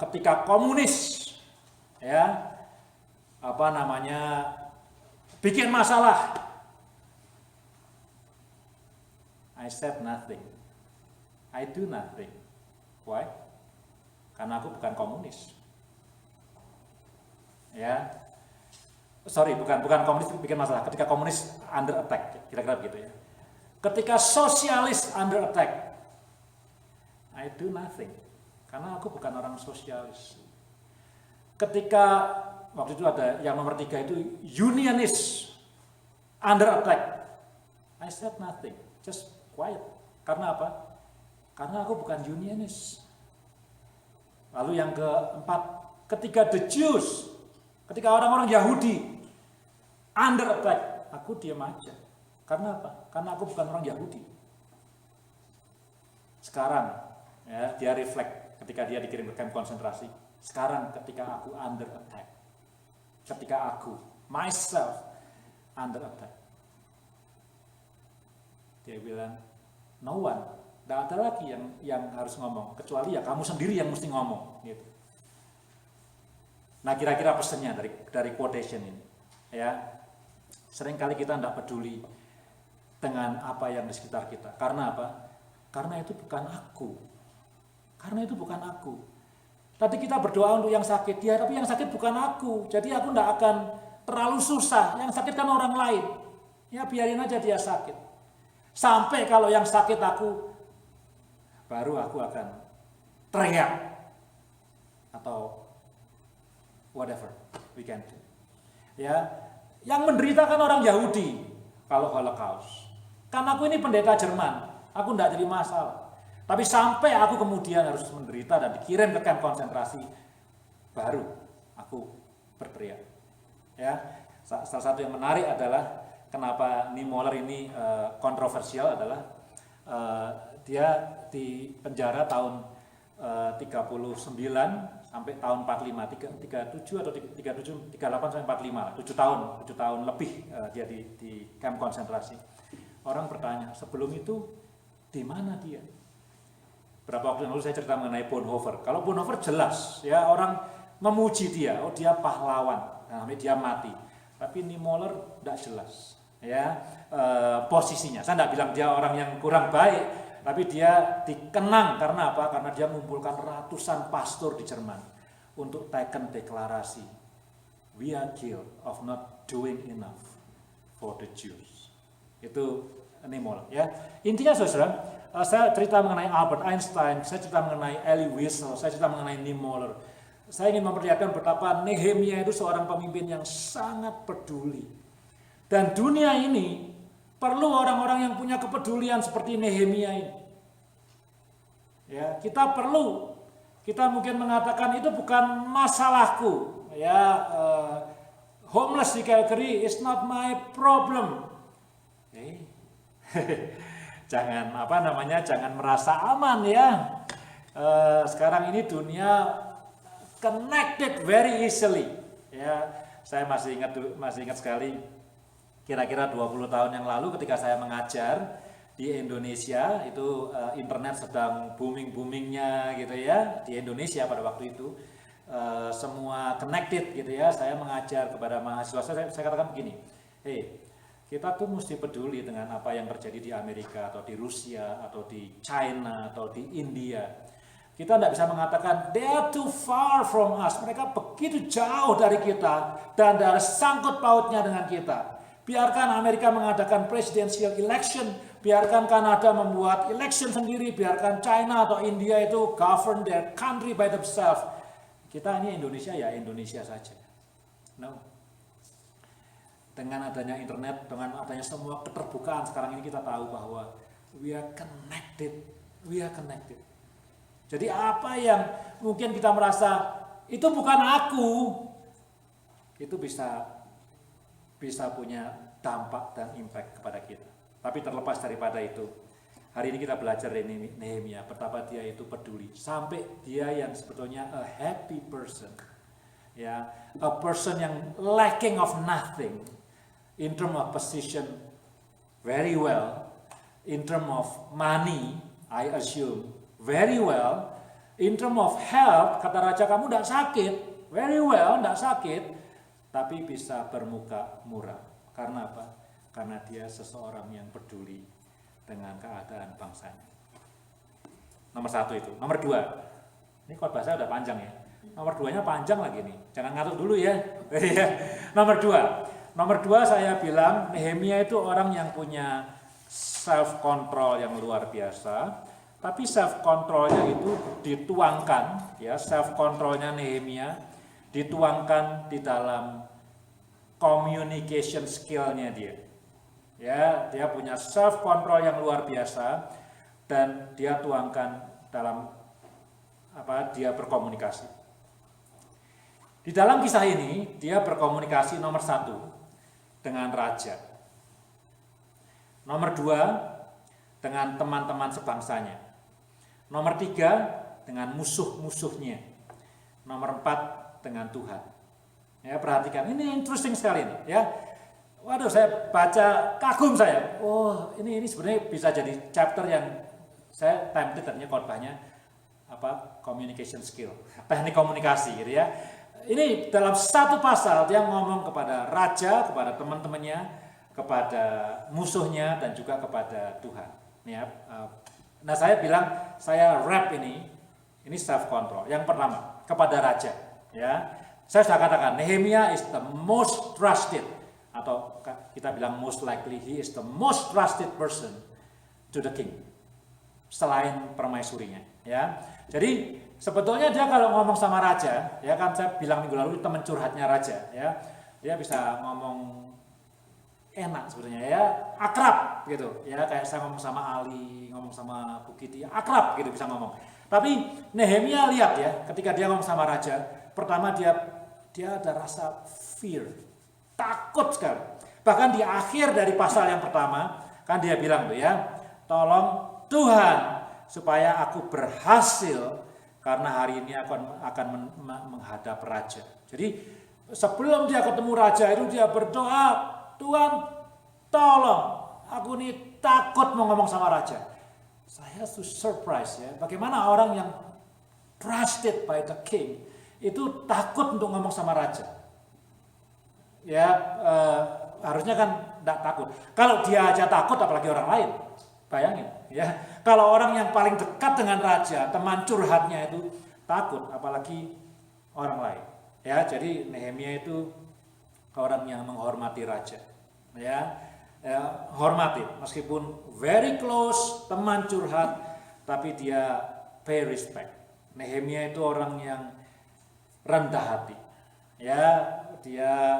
ketika komunis, ya, bikin masalah, I said nothing, I do nothing. Why? Karena aku bukan komunis. Ya, sorry, bukan komunis bikin masalah. Ketika komunis under attack, kira-kira begitu ya. Ketika sosialis under attack, I do nothing, karena aku bukan orang sosialis. Ketika waktu itu ada yang nomor 3 itu unionist under attack, I said nothing, just quiet. Karena apa? Karena aku bukan unionist. Lalu yang keempat, ketika the Jews, ketika orang-orang Yahudi under attack, aku diam aja. Karena apa? Karena aku bukan orang Yahudi. Sekarang, ya, dia reflect ketika dia dikirim ke kamp konsentrasi. Sekarang ketika aku under attack, ketika aku, myself, under attack, dia bilang, no one, tidak ada lagi yang harus ngomong, kecuali ya kamu sendiri yang mesti ngomong. Gitu. Nah, kira-kira pesannya dari quotation ini, ya, seringkali kita tidak peduli dengan apa yang di sekitar kita. Karena apa? Karena itu bukan aku. Karena itu bukan aku. Tadi kita berdoa untuk yang sakit, ya, tapi yang sakit bukan aku. Jadi aku tidak akan terlalu susah. Yang sakit kan orang lain. Ya, biarin aja dia sakit. Sampai kalau yang sakit aku, baru aku akan teriak atau whatever we can do. Ya, yang menderita kan orang Yahudi kalau Holocaust. Karena aku ini pendeta Jerman, aku tidak jadi masalah. Tapi sampai aku kemudian harus menderita dan dikirim ke kamp konsentrasi, baru aku berteriak. Ya, salah satu yang menarik adalah kenapa Niemöller ini kontroversial adalah dia di penjara tahun 39 sampai tahun 45, 37 atau 37, 38 sampai 45, 7 tahun lebih dia di kamp konsentrasi. Orang bertanya, sebelum itu di mana dia? Berapa waktu yang lalu saya cerita mengenai Bonhoeffer. Kalau Bonhoeffer jelas, ya, orang memuji dia, oh dia pahlawan, sampai dia mati. Tapi Niemöller tidak jelas, ya, posisinya. Saya tidak bilang dia orang yang kurang baik, tapi dia dikenang karena apa? Karena dia mengumpulkan ratusan pastor di Jerman untuk teken deklarasi, we are guilty of not doing enough for the Jews. Itu Niemöller, ya. Intinya saudara, saya cerita mengenai Albert Einstein, saya cerita mengenai Elie Wiesel, saya cerita mengenai Niemöller. Saya ingin memperlihatkan betapa Nehemia itu seorang pemimpin yang sangat peduli. Dan dunia ini perlu orang-orang yang punya kepedulian seperti Nehemia ini. Ya, kita perlu. Kita mungkin mengatakan itu bukan masalahku. Ya, homeless di Calgary is not my problem. Jangan jangan merasa aman, ya. Sekarang ini dunia connected very easily. Ya, saya masih ingat sekali. Kira-kira 20 tahun yang lalu ketika saya mengajar di Indonesia, itu internet sedang booming-boomingnya gitu ya, di Indonesia pada waktu itu. Semua connected gitu ya. Saya mengajar kepada mahasiswa, saya katakan begini, kita tuh mesti peduli dengan apa yang terjadi di Amerika atau di Rusia atau di China atau di India. Kita tidak bisa mengatakan they are too far from us. Mereka begitu jauh dari kita dan ada sangkut pautnya dengan kita. Biarkan Amerika mengadakan presidential election, biarkan Kanada membuat election sendiri, biarkan China atau India itu govern their country by themselves. Kita ini Indonesia, ya Indonesia saja. No. dengan adanya internet, dengan adanya semua keterbukaan sekarang ini kita tahu bahwa we are connected. We are connected. Jadi apa yang mungkin kita merasa itu bukan aku, itu bisa punya dampak dan impact kepada kita. Tapi terlepas daripada itu, hari ini kita belajar dari Nehemia, betapa dia itu peduli, sampai dia yang sebetulnya a happy person, ya, a person yang lacking of nothing, in term of position, very well, in term of money, I assume, very well, in term of health, kata raja kamu tidak sakit, very well, tidak sakit, tapi bisa bermuka murah. Karena apa? Karena dia seseorang yang peduli dengan keadaan bangsanya. Nomor satu itu. Nomor dua, ini khotbah saya udah panjang ya. Nomor duanya panjang lagi nih, jangan ngantuk dulu ya. Nomor dua saya bilang Nehemia itu orang yang punya self control yang luar biasa. Tapi self controlnya itu dituangkan, ya, self controlnya Nehemia dituangkan di dalam communication skillnya dia. Ya, dia punya self control yang luar biasa dan dia tuangkan dalam dia berkomunikasi. Di dalam kisah ini dia berkomunikasi nomor satu dengan raja, nomor dua dengan teman-teman sebangsanya, nomor tiga dengan musuh-musuhnya, nomor empat dengan Tuhan. Ya, perhatikan, ini interesting sekali nih, ya. Waduh, saya baca kagum saya. Oh, ini sebenarnya bisa jadi chapter yang saya tempted tadinya khotbahnya communication skill, teknik komunikasi gitu ya. Ini dalam satu pasal dia ngomong kepada raja, kepada teman-temannya, kepada musuhnya dan juga kepada Tuhan. Ya, nah saya bilang saya wrap ini self control. Yang pertama kepada raja, ya. Saya sudah katakan Nehemia is the most trusted, atau kita bilang most likely he is the most trusted person to the king selain permaisurinya, ya. Jadi sebetulnya dia kalau ngomong sama raja, ya kan saya bilang minggu lalu teman curhatnya raja, ya. Dia bisa ngomong enak sebetulnya, ya, akrab gitu, ya, kayak saya ngomong sama Ali, ngomong sama Bu Kiti, akrab gitu bisa ngomong. Tapi Nehemia lihat ya, ketika dia ngomong sama raja, pertama dia ada rasa fear, takut sekali. Bahkan di akhir dari pasal yang pertama, kan dia bilang tuh ya, tolong Tuhan supaya aku berhasil karena hari ini akan menghadap raja. Jadi sebelum dia ketemu raja itu dia berdoa, Tuhan tolong, aku ini takut mau ngomong sama raja. Saya tuh surprise ya, bagaimana orang yang trusted by the king itu takut untuk ngomong sama raja. Ya, harusnya kan tidak takut. Kalau dia aja takut, apalagi orang lain. Bayangin, ya. Kalau orang yang paling dekat dengan raja, teman curhatnya itu takut, apalagi orang lain. Ya, jadi Nehemia itu orang yang menghormati raja. Ya, hormati, meskipun very close, teman curhat, tapi dia pay respect. Nehemia itu orang yang rendah hati, ya, dia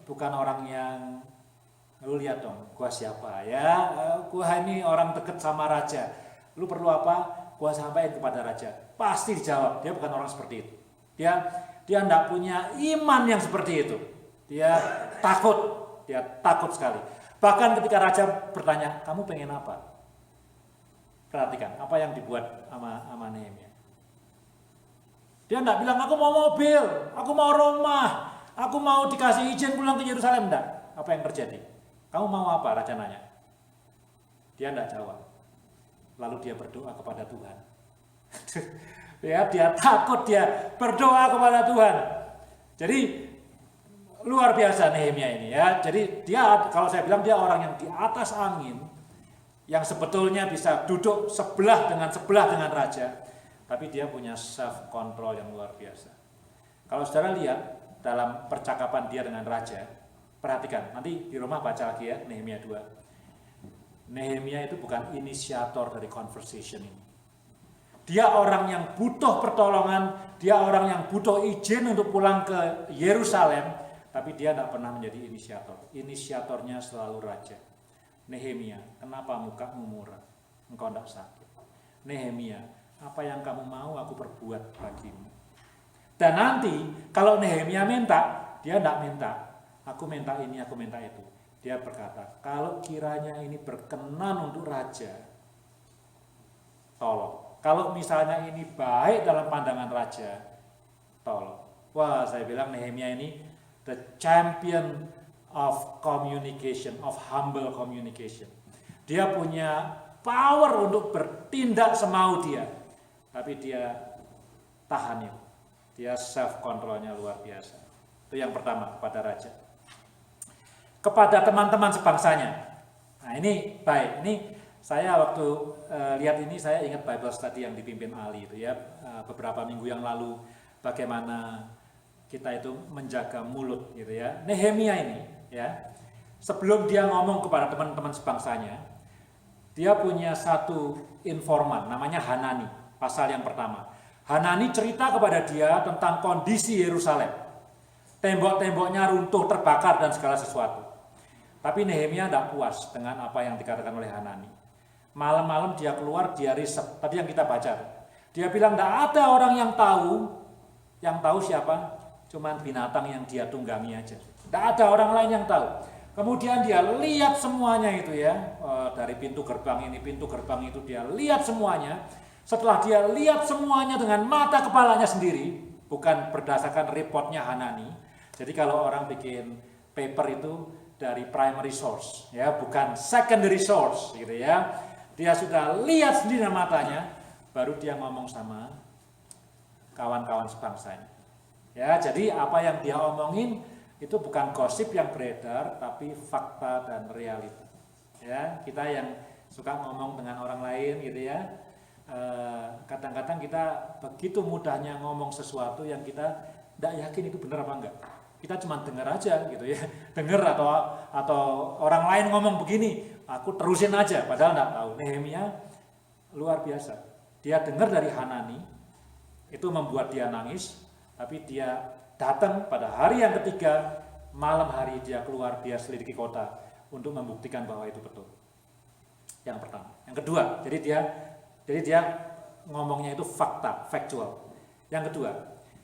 bukan orang yang, lu lihat dong, gua siapa ya, gua ini orang deket sama raja, lu perlu apa, gua sampaikan kepada raja, pasti dijawab. Dia bukan orang seperti itu, dia tidak punya iman yang seperti itu, dia takut sekali. Bahkan ketika raja bertanya, kamu pengen apa? Perhatikan apa yang dibuat sama Nehemia. Dia tidak bilang, aku mau mobil, aku mau rumah, aku mau dikasih izin pulang ke Yerusalem. Enggak. Apa yang terjadi? Kamu mau apa? Raja nanya. Dia tidak jawab. Lalu dia berdoa kepada Tuhan. Ya, dia takut, dia berdoa kepada Tuhan. Jadi luar biasa Nehemia ini ya. Jadi dia, kalau saya bilang, dia orang yang di atas angin, yang sebetulnya bisa duduk sebelah dengan raja. Tapi dia punya self control yang luar biasa. Kalau saudara lihat dalam percakapan dia dengan raja, perhatikan, nanti di rumah baca lagi ya, Nehemia 2. Nehemia itu bukan inisiator dari conversation ini. Dia orang yang butuh pertolongan, dia orang yang butuh izin untuk pulang ke Yerusalem, tapi dia tidak pernah menjadi inisiator. Inisiatornya selalu raja. Nehemia, kenapa mukamu murah? Engkau tidak sakit. Nehemia, apa yang kamu mau aku perbuat bagimu. Dan nanti kalau Nehemia minta, dia tidak minta, aku minta ini, aku minta itu. Dia berkata, kalau kiranya ini berkenan untuk raja, tolong. Kalau misalnya ini baik dalam pandangan raja, tolong. Wah, saya bilang Nehemia ini the champion of communication, of humble communication. Dia punya power untuk bertindak semau dia, tapi dia tahan itu. Dia self controlnya luar biasa. Itu yang pertama kepada raja. Kepada teman-teman sebangsanya. Nah ini baik. Ini saya waktu lihat ini saya ingat Bible study yang dipimpin Ali itu ya beberapa minggu yang lalu, bagaimana kita itu menjaga mulut gitu ya. Nehemia ini ya, sebelum dia ngomong kepada teman-teman sebangsanya, dia punya satu informan namanya Hanani, pasal yang pertama. Hanani cerita kepada dia tentang kondisi Yerusalem. Tembok-temboknya runtuh, terbakar dan segala sesuatu. Tapi Nehemia tidak puas dengan apa yang dikatakan oleh Hanani. Malam-malam dia keluar, dia riset. Tadi yang kita baca. Dia bilang tidak ada orang yang tahu. Yang tahu siapa? Cuman binatang yang dia tunggangi aja. Tidak ada orang lain yang tahu. Kemudian dia lihat semuanya itu ya. Dari pintu gerbang ini, pintu gerbang itu dia lihat semuanya. Setelah dia lihat semuanya dengan mata kepalanya sendiri. Bukan berdasarkan reportnya Hanani. Jadi kalau orang bikin paper itu dari primary source. Ya, bukan secondary source gitu ya. Dia sudah lihat sendiri dengan matanya, baru dia ngomong sama kawan-kawan sebangsanya. Ya, jadi apa yang dia omongin itu bukan gosip yang beredar, tapi fakta dan realita. Ya, kita yang suka ngomong dengan orang lain gitu ya, kadang-kadang kita begitu mudahnya ngomong sesuatu yang kita tidak yakin itu benar apa enggak. Kita cuma dengar aja gitu ya, dengar atau orang lain ngomong begini, aku terusin aja, padahal enggak tahu. Nehemia luar biasa. Dia dengar dari Hanani, itu membuat dia nangis, tapi dia datang pada hari yang ketiga, malam hari dia keluar, dia selidiki kota untuk membuktikan bahwa itu betul. Yang pertama. Yang kedua, jadi dia ngomongnya itu fakta, factual. Yang kedua,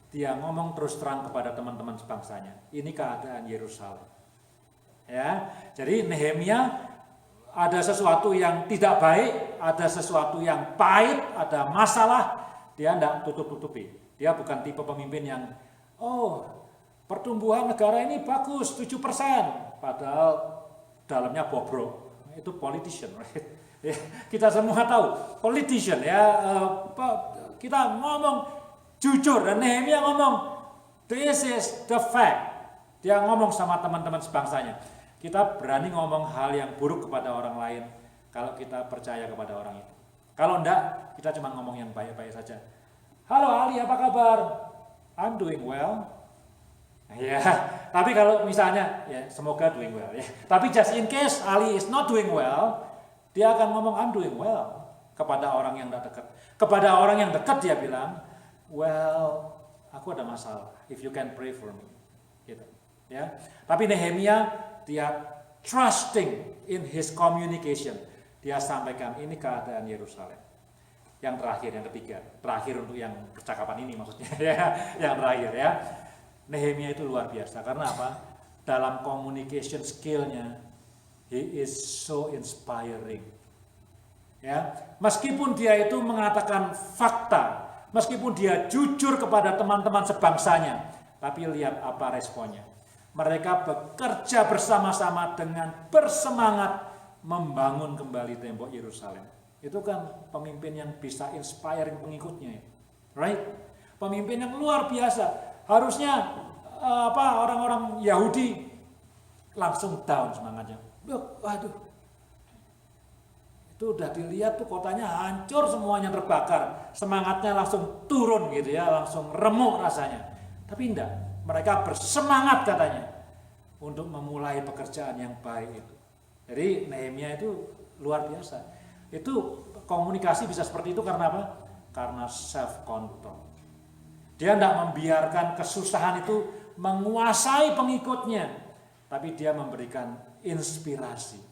dia ngomong terus terang kepada teman-teman sebangsanya. Ini keadaan Yerusalem. Ya, jadi Nehemia ada sesuatu yang tidak baik, ada sesuatu yang pahit, ada masalah, dia tidak tutup-tutupi. Dia bukan tipe pemimpin yang, pertumbuhan negara ini bagus 7%, padahal dalamnya bobrok. Itu politician, right? Ya, kita semua tahu, politician ya. Kita ngomong jujur, dan Nehemia ngomong, this is the fact. Dia ngomong sama teman-teman sebangsanya. Kita berani ngomong hal yang buruk kepada orang lain kalau kita percaya kepada orang itu. Kalau enggak, kita cuma ngomong yang baik-baik saja. Halo Ali, apa kabar? I'm doing well. Ya, tapi kalau misalnya, ya semoga doing well. Ya. Tapi just in case Ali is not doing well, dia akan ngomong I'm doing well kepada orang yang tidak dekat. Kepada orang yang dekat dia bilang, well, aku ada masalah. If you can pray for me, gitu. Ya. Tapi Nehemia dia trusting in his communication. Dia sampaikan ini keadaan Yerusalem. Yang terakhir, yang ketiga, terakhir untuk yang percakapan ini maksudnya. Ya. Yang terakhir ya. Nehemia itu luar biasa karena apa? Dalam communication skill-nya, he is so inspiring. Ya, meskipun dia itu mengatakan fakta, meskipun dia jujur kepada teman-teman sebangsanya, tapi lihat apa responnya. Mereka bekerja bersama-sama dengan bersemangat membangun kembali tembok Yerusalem. Itu kan pemimpin yang bisa inspiring pengikutnya, right? Pemimpin yang luar biasa. Harusnya orang-orang Yahudi langsung down semangatnya. Waduh, itu udah dilihat tuh kotanya hancur semuanya terbakar, semangatnya langsung turun gitu ya, langsung remuk rasanya. Tapi enggak, mereka bersemangat katanya untuk memulai pekerjaan yang baik itu. Jadi Nehemia itu luar biasa. Itu komunikasi bisa seperti itu karena apa? karena self control. Dia tidak membiarkan kesusahan itu menguasai pengikutnya, tapi dia memberikan inspirasi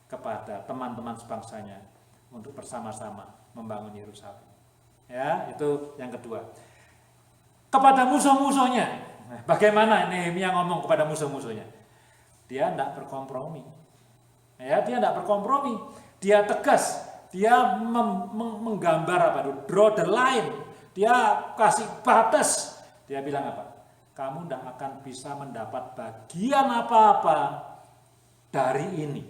kepada teman-teman sebangsanya untuk bersama-sama membangun Yerusalem. Ya, itu yang kedua. Kepada musuh-musuhnya, bagaimana Nehemia ngomong kepada musuh-musuhnya? Dia tidak berkompromi. Ya, dia tidak berkompromi. Dia tegas. Dia menggambar apa itu? Draw the line. Dia kasih batas. Dia bilang apa? Kamu tidak akan bisa mendapat bagian apa-apa dari ini.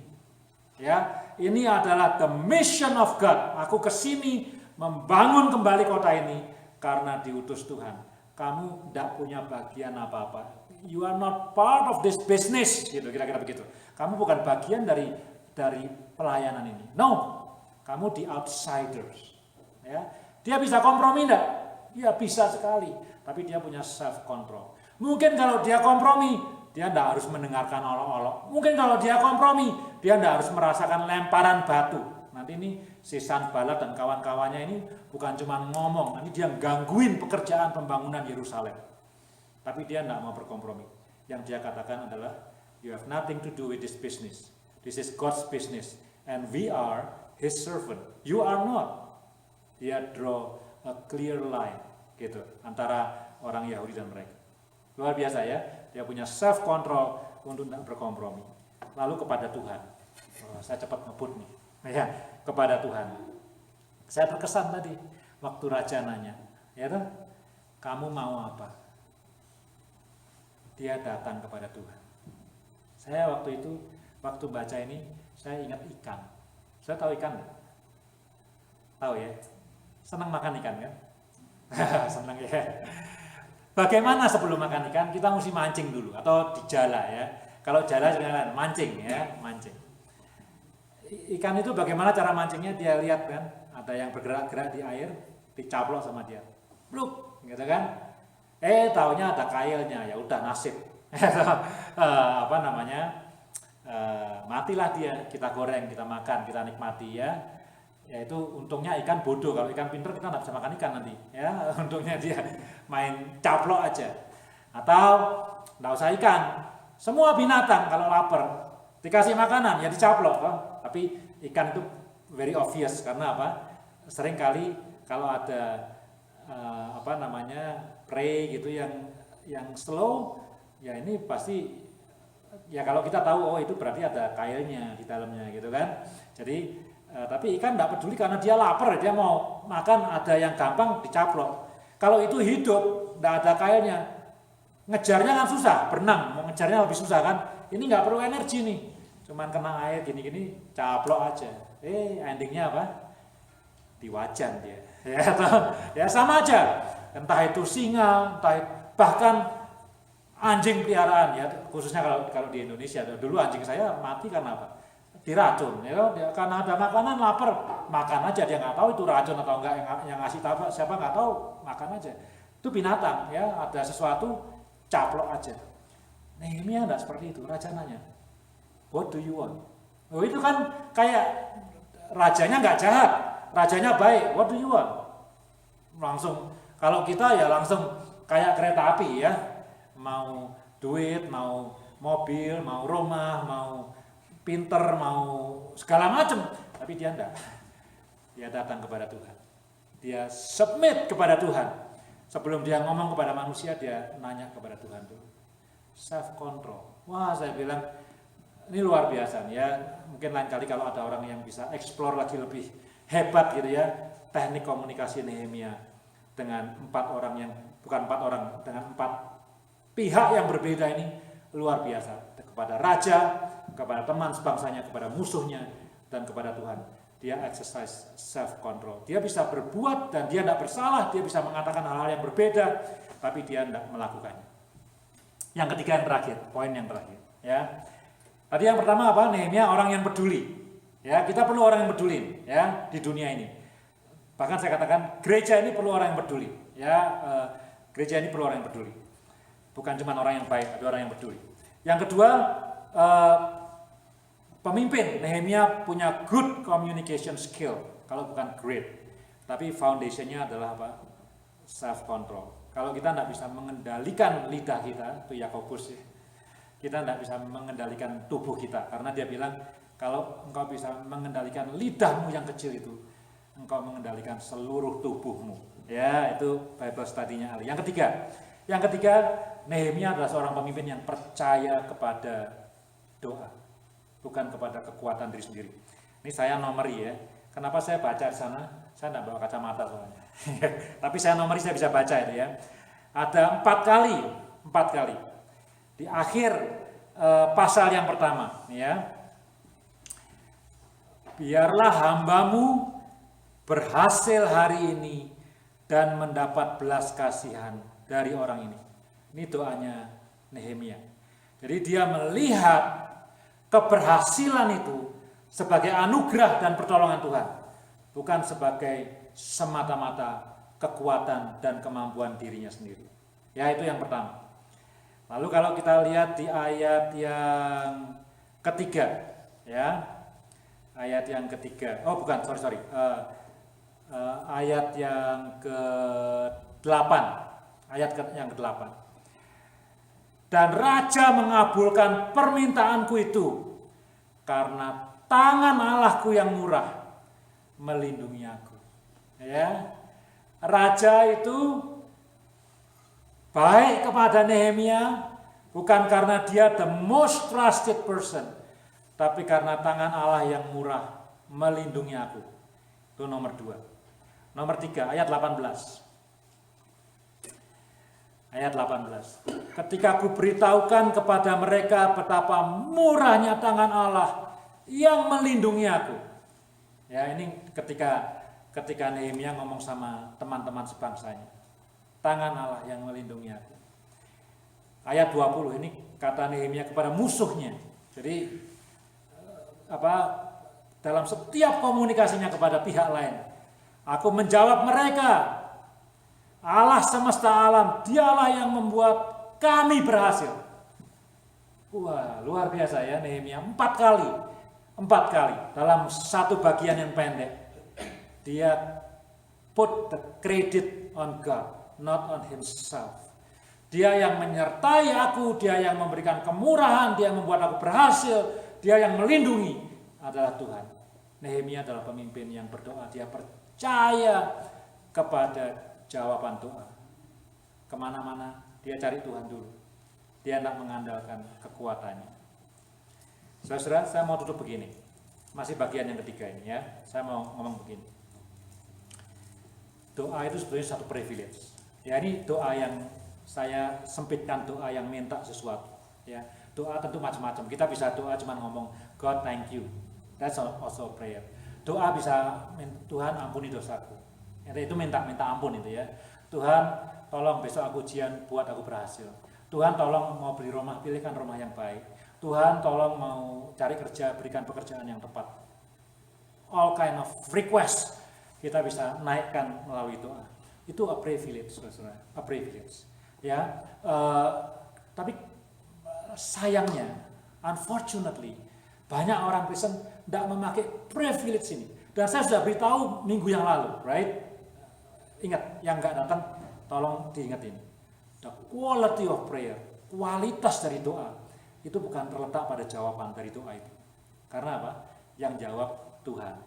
Ya, ini adalah the mission of God. Aku kesini membangun kembali kota ini karena diutus Tuhan. Kamu tidak punya bagian apa-apa. You are not part of this business, gitu, kira-kira begitu. Kamu bukan bagian dari pelayanan ini. No, kamu di outsiders. Ya, dia bisa kompromi enggak? Ya bisa sekali. Tapi dia punya self control. Mungkin kalau dia kompromi, dia tidak harus mendengarkan olok-olok. Mungkin kalau dia kompromi, dia tidak harus merasakan lemparan batu. Nanti ini si Sanballat dan kawan-kawannya ini bukan cuma ngomong, nanti dia gangguin pekerjaan pembangunan Yerusalem. Tapi dia tidak mau berkompromi. Yang dia katakan adalah, you have nothing to do with this business. This is God's business. And we are His servant. You are not. Dia draw a clear line gitu antara orang Yahudi dan mereka. Luar biasa ya. Dia punya self control untuk tidak berkompromi. Lalu kepada Tuhan. Oh, saya cepat ngebut nih. Ya, kepada Tuhan. Saya terkesan tadi waktu raja nanya, ya toh, kamu mau apa? Dia datang kepada Tuhan. Saya waktu baca ini, saya ingat ikan. Saya tahu ikan nggak? Tahu ya? Senang makan ikan kan? Senang ya. Bagaimana sebelum makan ikan? Kita mesti mancing dulu atau dijala ya. Kalau jala jangan mancing ya, mancing. Ikan itu bagaimana cara mancingnya? Dia lihat kan, ada yang bergerak-gerak di air, dicaplok sama dia. Bluk, gitu kan? Taunya ada kailnya, ya udah nasib. Matilah dia, kita goreng, kita makan, kita nikmati ya. Yaitu untungnya ikan bodoh, kalau ikan pinter kita nggak bisa makan ikan nanti. Ya, untungnya dia main caplok aja. Atau nggak usah ikan, semua binatang kalau lapar dikasih makanan ya dicaplok. Tapi ikan itu very obvious karena apa? Sering kali kalau ada prey gitu yang slow, ya ini pasti ya kalau kita tahu oh itu berarti ada kailnya di dalamnya gitu kan. Jadi tapi ikan tidak peduli karena dia lapar, dia mau makan, ada yang gampang dicaplok. Kalau itu hidup, tidak ada kailnya, ngejarnya kan susah, berenang mau ngejarnya lebih susah kan. Ini nggak perlu energi nih, cuman kena air gini-gini caplok aja. Endingnya apa? Diwajan dia. Ya sama aja. Entah itu singa, bahkan anjing peliharaan ya, khususnya kalau di Indonesia. Dulu anjing saya mati karena apa? Diracun ya, karena ada makanan lapar, makan aja, dia nggak tahu itu racun atau enggak, yang ngasih tahu siapa nggak tahu, makan aja. Itu binatang ya, ada sesuatu caplok aja. Nehemia enggak seperti itu, raja nanya, what do you want? Oh itu kan kayak rajanya nggak jahat, rajanya baik, what do you want? Langsung, kalau kita ya langsung kayak kereta api ya, mau duit, mau mobil, mau rumah, mau pinter, mau segala macam. Tapi dia enggak, dia datang kepada Tuhan, dia submit kepada Tuhan. Sebelum dia ngomong kepada manusia, dia nanya kepada Tuhan dulu. Self control. Wah, saya bilang ini luar biasa nih ya. Mungkin lain kali kalau ada orang yang bisa explore lagi lebih hebat gitu ya, teknik komunikasi Nehemia dengan dengan 4 pihak yang berbeda ini luar biasa. Kepada raja, kepada teman sebangsanya, kepada musuhnya, dan kepada Tuhan. Dia exercise self control. Dia bisa berbuat dan dia tidak bersalah, dia bisa mengatakan hal-hal yang berbeda, tapi dia tidak melakukannya. Yang ketiga, yang terakhir, poin yang terakhir ya. Tadi yang pertama apa? Nehemia orang yang peduli. Ya, kita perlu orang yang peduli ya di dunia ini. Bahkan saya katakan gereja ini perlu orang yang peduli. Ya, gereja ini perlu orang yang peduli. Bukan cuma orang yang baik, tapi orang yang peduli. Yang kedua, pemimpin. Nehemia punya good communication skill, kalau bukan great. Tapi foundationnya adalah apa? Self control. Kalau kita tidak bisa mengendalikan lidah kita, itu Yakobus ya, kita tidak bisa mengendalikan tubuh kita, karena dia bilang kalau engkau bisa mengendalikan lidahmu yang kecil itu, engkau mengendalikan seluruh tubuhmu. Ya, itu Bible study-nya Ali. Yang ketiga, Nehemia adalah seorang pemimpin yang percaya kepada doa, bukan kepada kekuatan diri sendiri. Ini saya nomori ya. Kenapa saya baca di sana? Saya tidak bawa kacamata soalnya. Tapi saya nomori, saya bisa baca itu ya. Ada 4 kali. Di akhir pasal yang pertama, ya. Biarlah hambamu berhasil hari ini dan mendapat belas kasihan dari orang ini. Ini doanya Nehemia. Jadi dia melihat keberhasilan itu sebagai anugerah dan pertolongan Tuhan, bukan sebagai semata-mata kekuatan dan kemampuan dirinya sendiri. Ya, itu yang pertama. Lalu kalau kita lihat di ayat yang ketiga, ya, ayat yang ketiga. Oh bukan, sorry. Ayat yang ke-8. Ayat yang ke-8. Dan raja mengabulkan permintaanku itu karena tangan Allahku yang murah melindungi aku. Ya. Raja itu baik kepada Nehemia bukan karena dia the most trusted person, tapi karena tangan Allah yang murah melindungi aku. Itu nomor 2. Nomor 3, ayat 18. Ayat 18. Ketika aku beritahukan kepada mereka betapa murahnya tangan Allah yang melindungi aku. Ya, ini ketika Nehemia ngomong sama teman-teman sebangsanya. Tangan Allah yang melindungi aku. Ayat 20 ini kata Nehemia kepada musuhnya. Jadi dalam setiap komunikasinya kepada pihak lain, aku menjawab mereka, Allah semesta alam, dialah yang membuat kami berhasil. Wah, luar biasa ya Nehemia. 4 kali dalam satu bagian yang pendek. Dia put the credit on God, not on himself. Dia yang menyertai aku, dia yang memberikan kemurahan, dia yang membuat aku berhasil, dia yang melindungi adalah Tuhan. Nehemia adalah pemimpin yang berdoa, dia percaya kepada jawaban doa. Kemana-mana dia cari Tuhan dulu. Dia tidak mengandalkan kekuatannya. Saudara, saya mau tutup begini. Masih bagian yang ketiga ini ya. Saya mau ngomong begini. Doa itu sebenarnya satu privilege. Ya, ini doa yang saya sempitkan, doa yang minta sesuatu. Ya, doa tentu macam-macam. Kita bisa doa cuma ngomong God thank you. That's also prayer. Doa bisa Tuhan ampuni dosaku. Itu minta ampun itu ya. Tuhan tolong besok aku ujian buat aku berhasil. Tuhan tolong mau beli rumah, pilihkan rumah yang baik. Tuhan tolong mau cari kerja, berikan pekerjaan yang tepat. All kind of request kita bisa naikkan melalui doa. Itu a privilege, saudara, a privilege. Ya, tapi sayangnya, unfortunately, banyak orang Kristen tidak memakai privilege ini. Dan saya sudah beritahu minggu yang lalu, right? Ingat, yang nggak datang, tolong diingetin. The quality of prayer, kualitas dari doa, itu bukan terletak pada jawaban dari doa itu. Karena apa? Yang jawab Tuhan,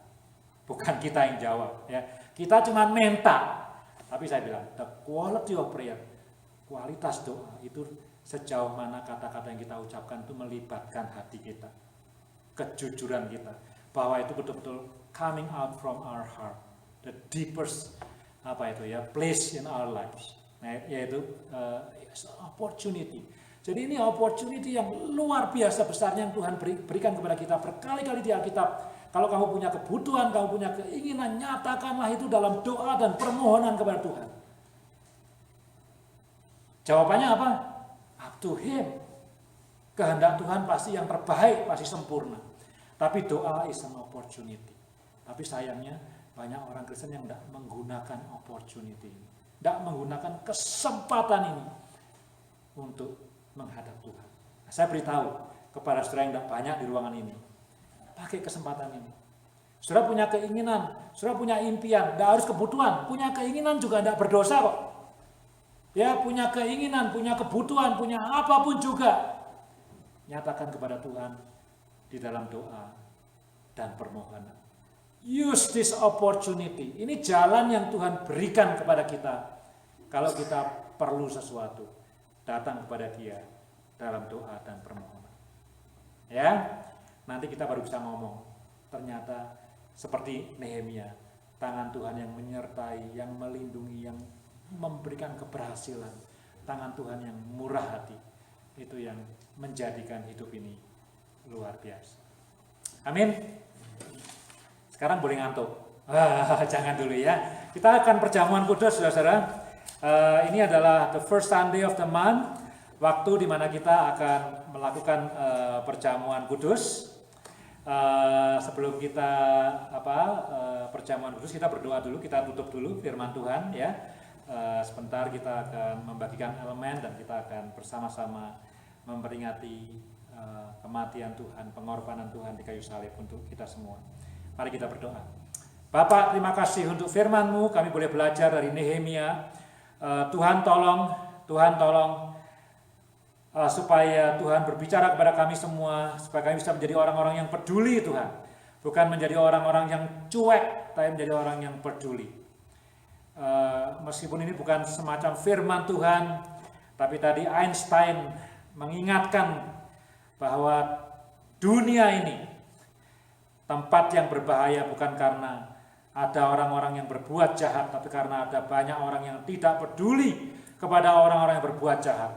bukan kita yang jawab. Ya, kita cuma minta. Tapi saya bilang, the quality of prayer, kualitas doa itu sejauh mana kata-kata yang kita ucapkan itu melibatkan hati kita, kejujuran kita, bahwa itu betul-betul coming out from our heart, the deepest place in our lives, yaitu opportunity. Jadi ini opportunity yang luar biasa besarnya yang Tuhan berikan kepada kita berkali-kali di Alkitab. Kalau kamu punya kebutuhan, kamu punya keinginan, nyatakanlah itu dalam doa dan permohonan kepada Tuhan. Jawabannya apa? Up to him. Kehendak Tuhan pasti yang terbaik, pasti sempurna. Tapi doa is an opportunity. Tapi sayangnya banyak orang Kristen yang tidak menggunakan opportunity ini, tidak menggunakan kesempatan ini untuk menghadap Tuhan. Saya beritahu kepada saudara yang tidak banyak di ruangan ini, pakai kesempatan ini. Saudara punya keinginan, saudara punya impian, tidak harus kebutuhan, punya keinginan juga tidak berdosa kok. Ya, punya keinginan, punya kebutuhan, punya apapun juga. Nyatakan kepada Tuhan di dalam doa dan permohonan. Use this opportunity. Ini jalan yang Tuhan berikan kepada kita. Kalau kita perlu sesuatu, datang kepada Dia dalam doa dan permohonan. Ya, nanti kita baru bisa ngomong. Ternyata seperti Nehemia, tangan Tuhan yang menyertai, yang melindungi, yang memberikan keberhasilan. Tangan Tuhan yang murah hati. Itu yang menjadikan hidup ini luar biasa. Amin. Sekarang boleh ngantuk. Jangan dulu ya. Kita akan perjamuan kudus, saudara-saudara. Ini adalah the first Sunday of the month. Waktu di mana kita akan melakukan perjamuan kudus. Sebelum kita perjamuan kudus, kita berdoa dulu, kita tutup dulu firman Tuhan ya. Sebentar kita akan membagikan elemen dan kita akan bersama-sama memperingati kematian Tuhan, pengorbanan Tuhan di kayu salib untuk kita semua. Mari kita berdoa. Bapak, terima kasih untuk firman-Mu, kami boleh belajar dari Nehemia. Tuhan tolong supaya Tuhan berbicara kepada kami semua, supaya kami bisa menjadi orang-orang yang peduli Tuhan. Bukan menjadi orang-orang yang cuek, tapi menjadi orang yang peduli. Meskipun ini bukan semacam firman Tuhan, tapi tadi Einstein mengingatkan bahwa dunia ini tempat yang berbahaya bukan karena ada orang-orang yang berbuat jahat, tapi karena ada banyak orang yang tidak peduli kepada orang-orang yang berbuat jahat.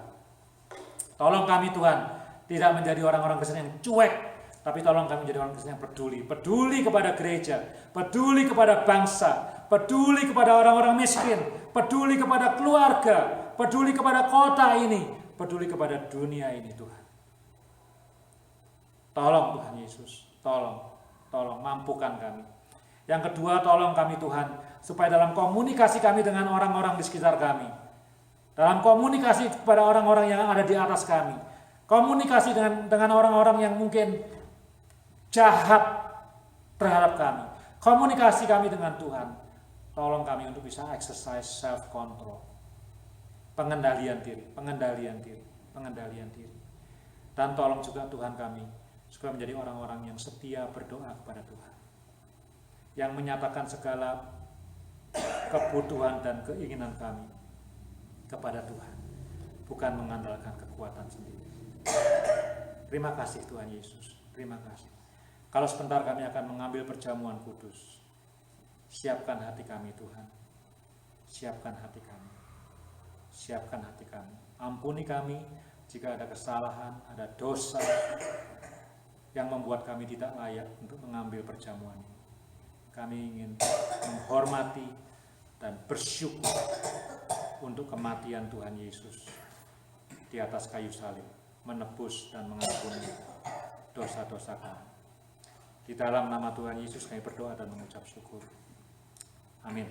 Tolong kami Tuhan, tidak menjadi orang-orang Kristen yang cuek, tapi tolong kami menjadi orang Kristen yang peduli. Peduli kepada gereja, peduli kepada bangsa, peduli kepada orang-orang miskin, peduli kepada keluarga, peduli kepada kota ini, peduli kepada dunia ini Tuhan. Tolong Tuhan Yesus, tolong mampukan kami. Yang kedua, tolong kami Tuhan, supaya dalam komunikasi kami dengan orang-orang di sekitar kami, dalam komunikasi kepada orang-orang yang ada di atas kami, komunikasi dengan orang-orang yang mungkin jahat terhadap kami, komunikasi kami dengan Tuhan, tolong kami untuk bisa exercise self-control, pengendalian diri. Dan tolong juga Tuhan kami, supaya menjadi orang-orang yang setia berdoa kepada Tuhan, yang menyatakan segala kebutuhan dan keinginan kami kepada Tuhan, bukan mengandalkan kekuatan sendiri. Terima kasih Tuhan Yesus, terima kasih. Kalau sebentar kami akan mengambil perjamuan kudus, siapkan hati kami Tuhan, siapkan hati kami, siapkan hati kami. Ampuni kami jika ada kesalahan, ada dosa yang membuat kami tidak layak untuk mengambil perjamuan ini. Kami ingin menghormati dan bersyukur untuk kematian Tuhan Yesus di atas kayu salib, menebus dan mengampuni dosa-dosa kami. Di dalam nama Tuhan Yesus kami berdoa dan mengucap syukur. Amin.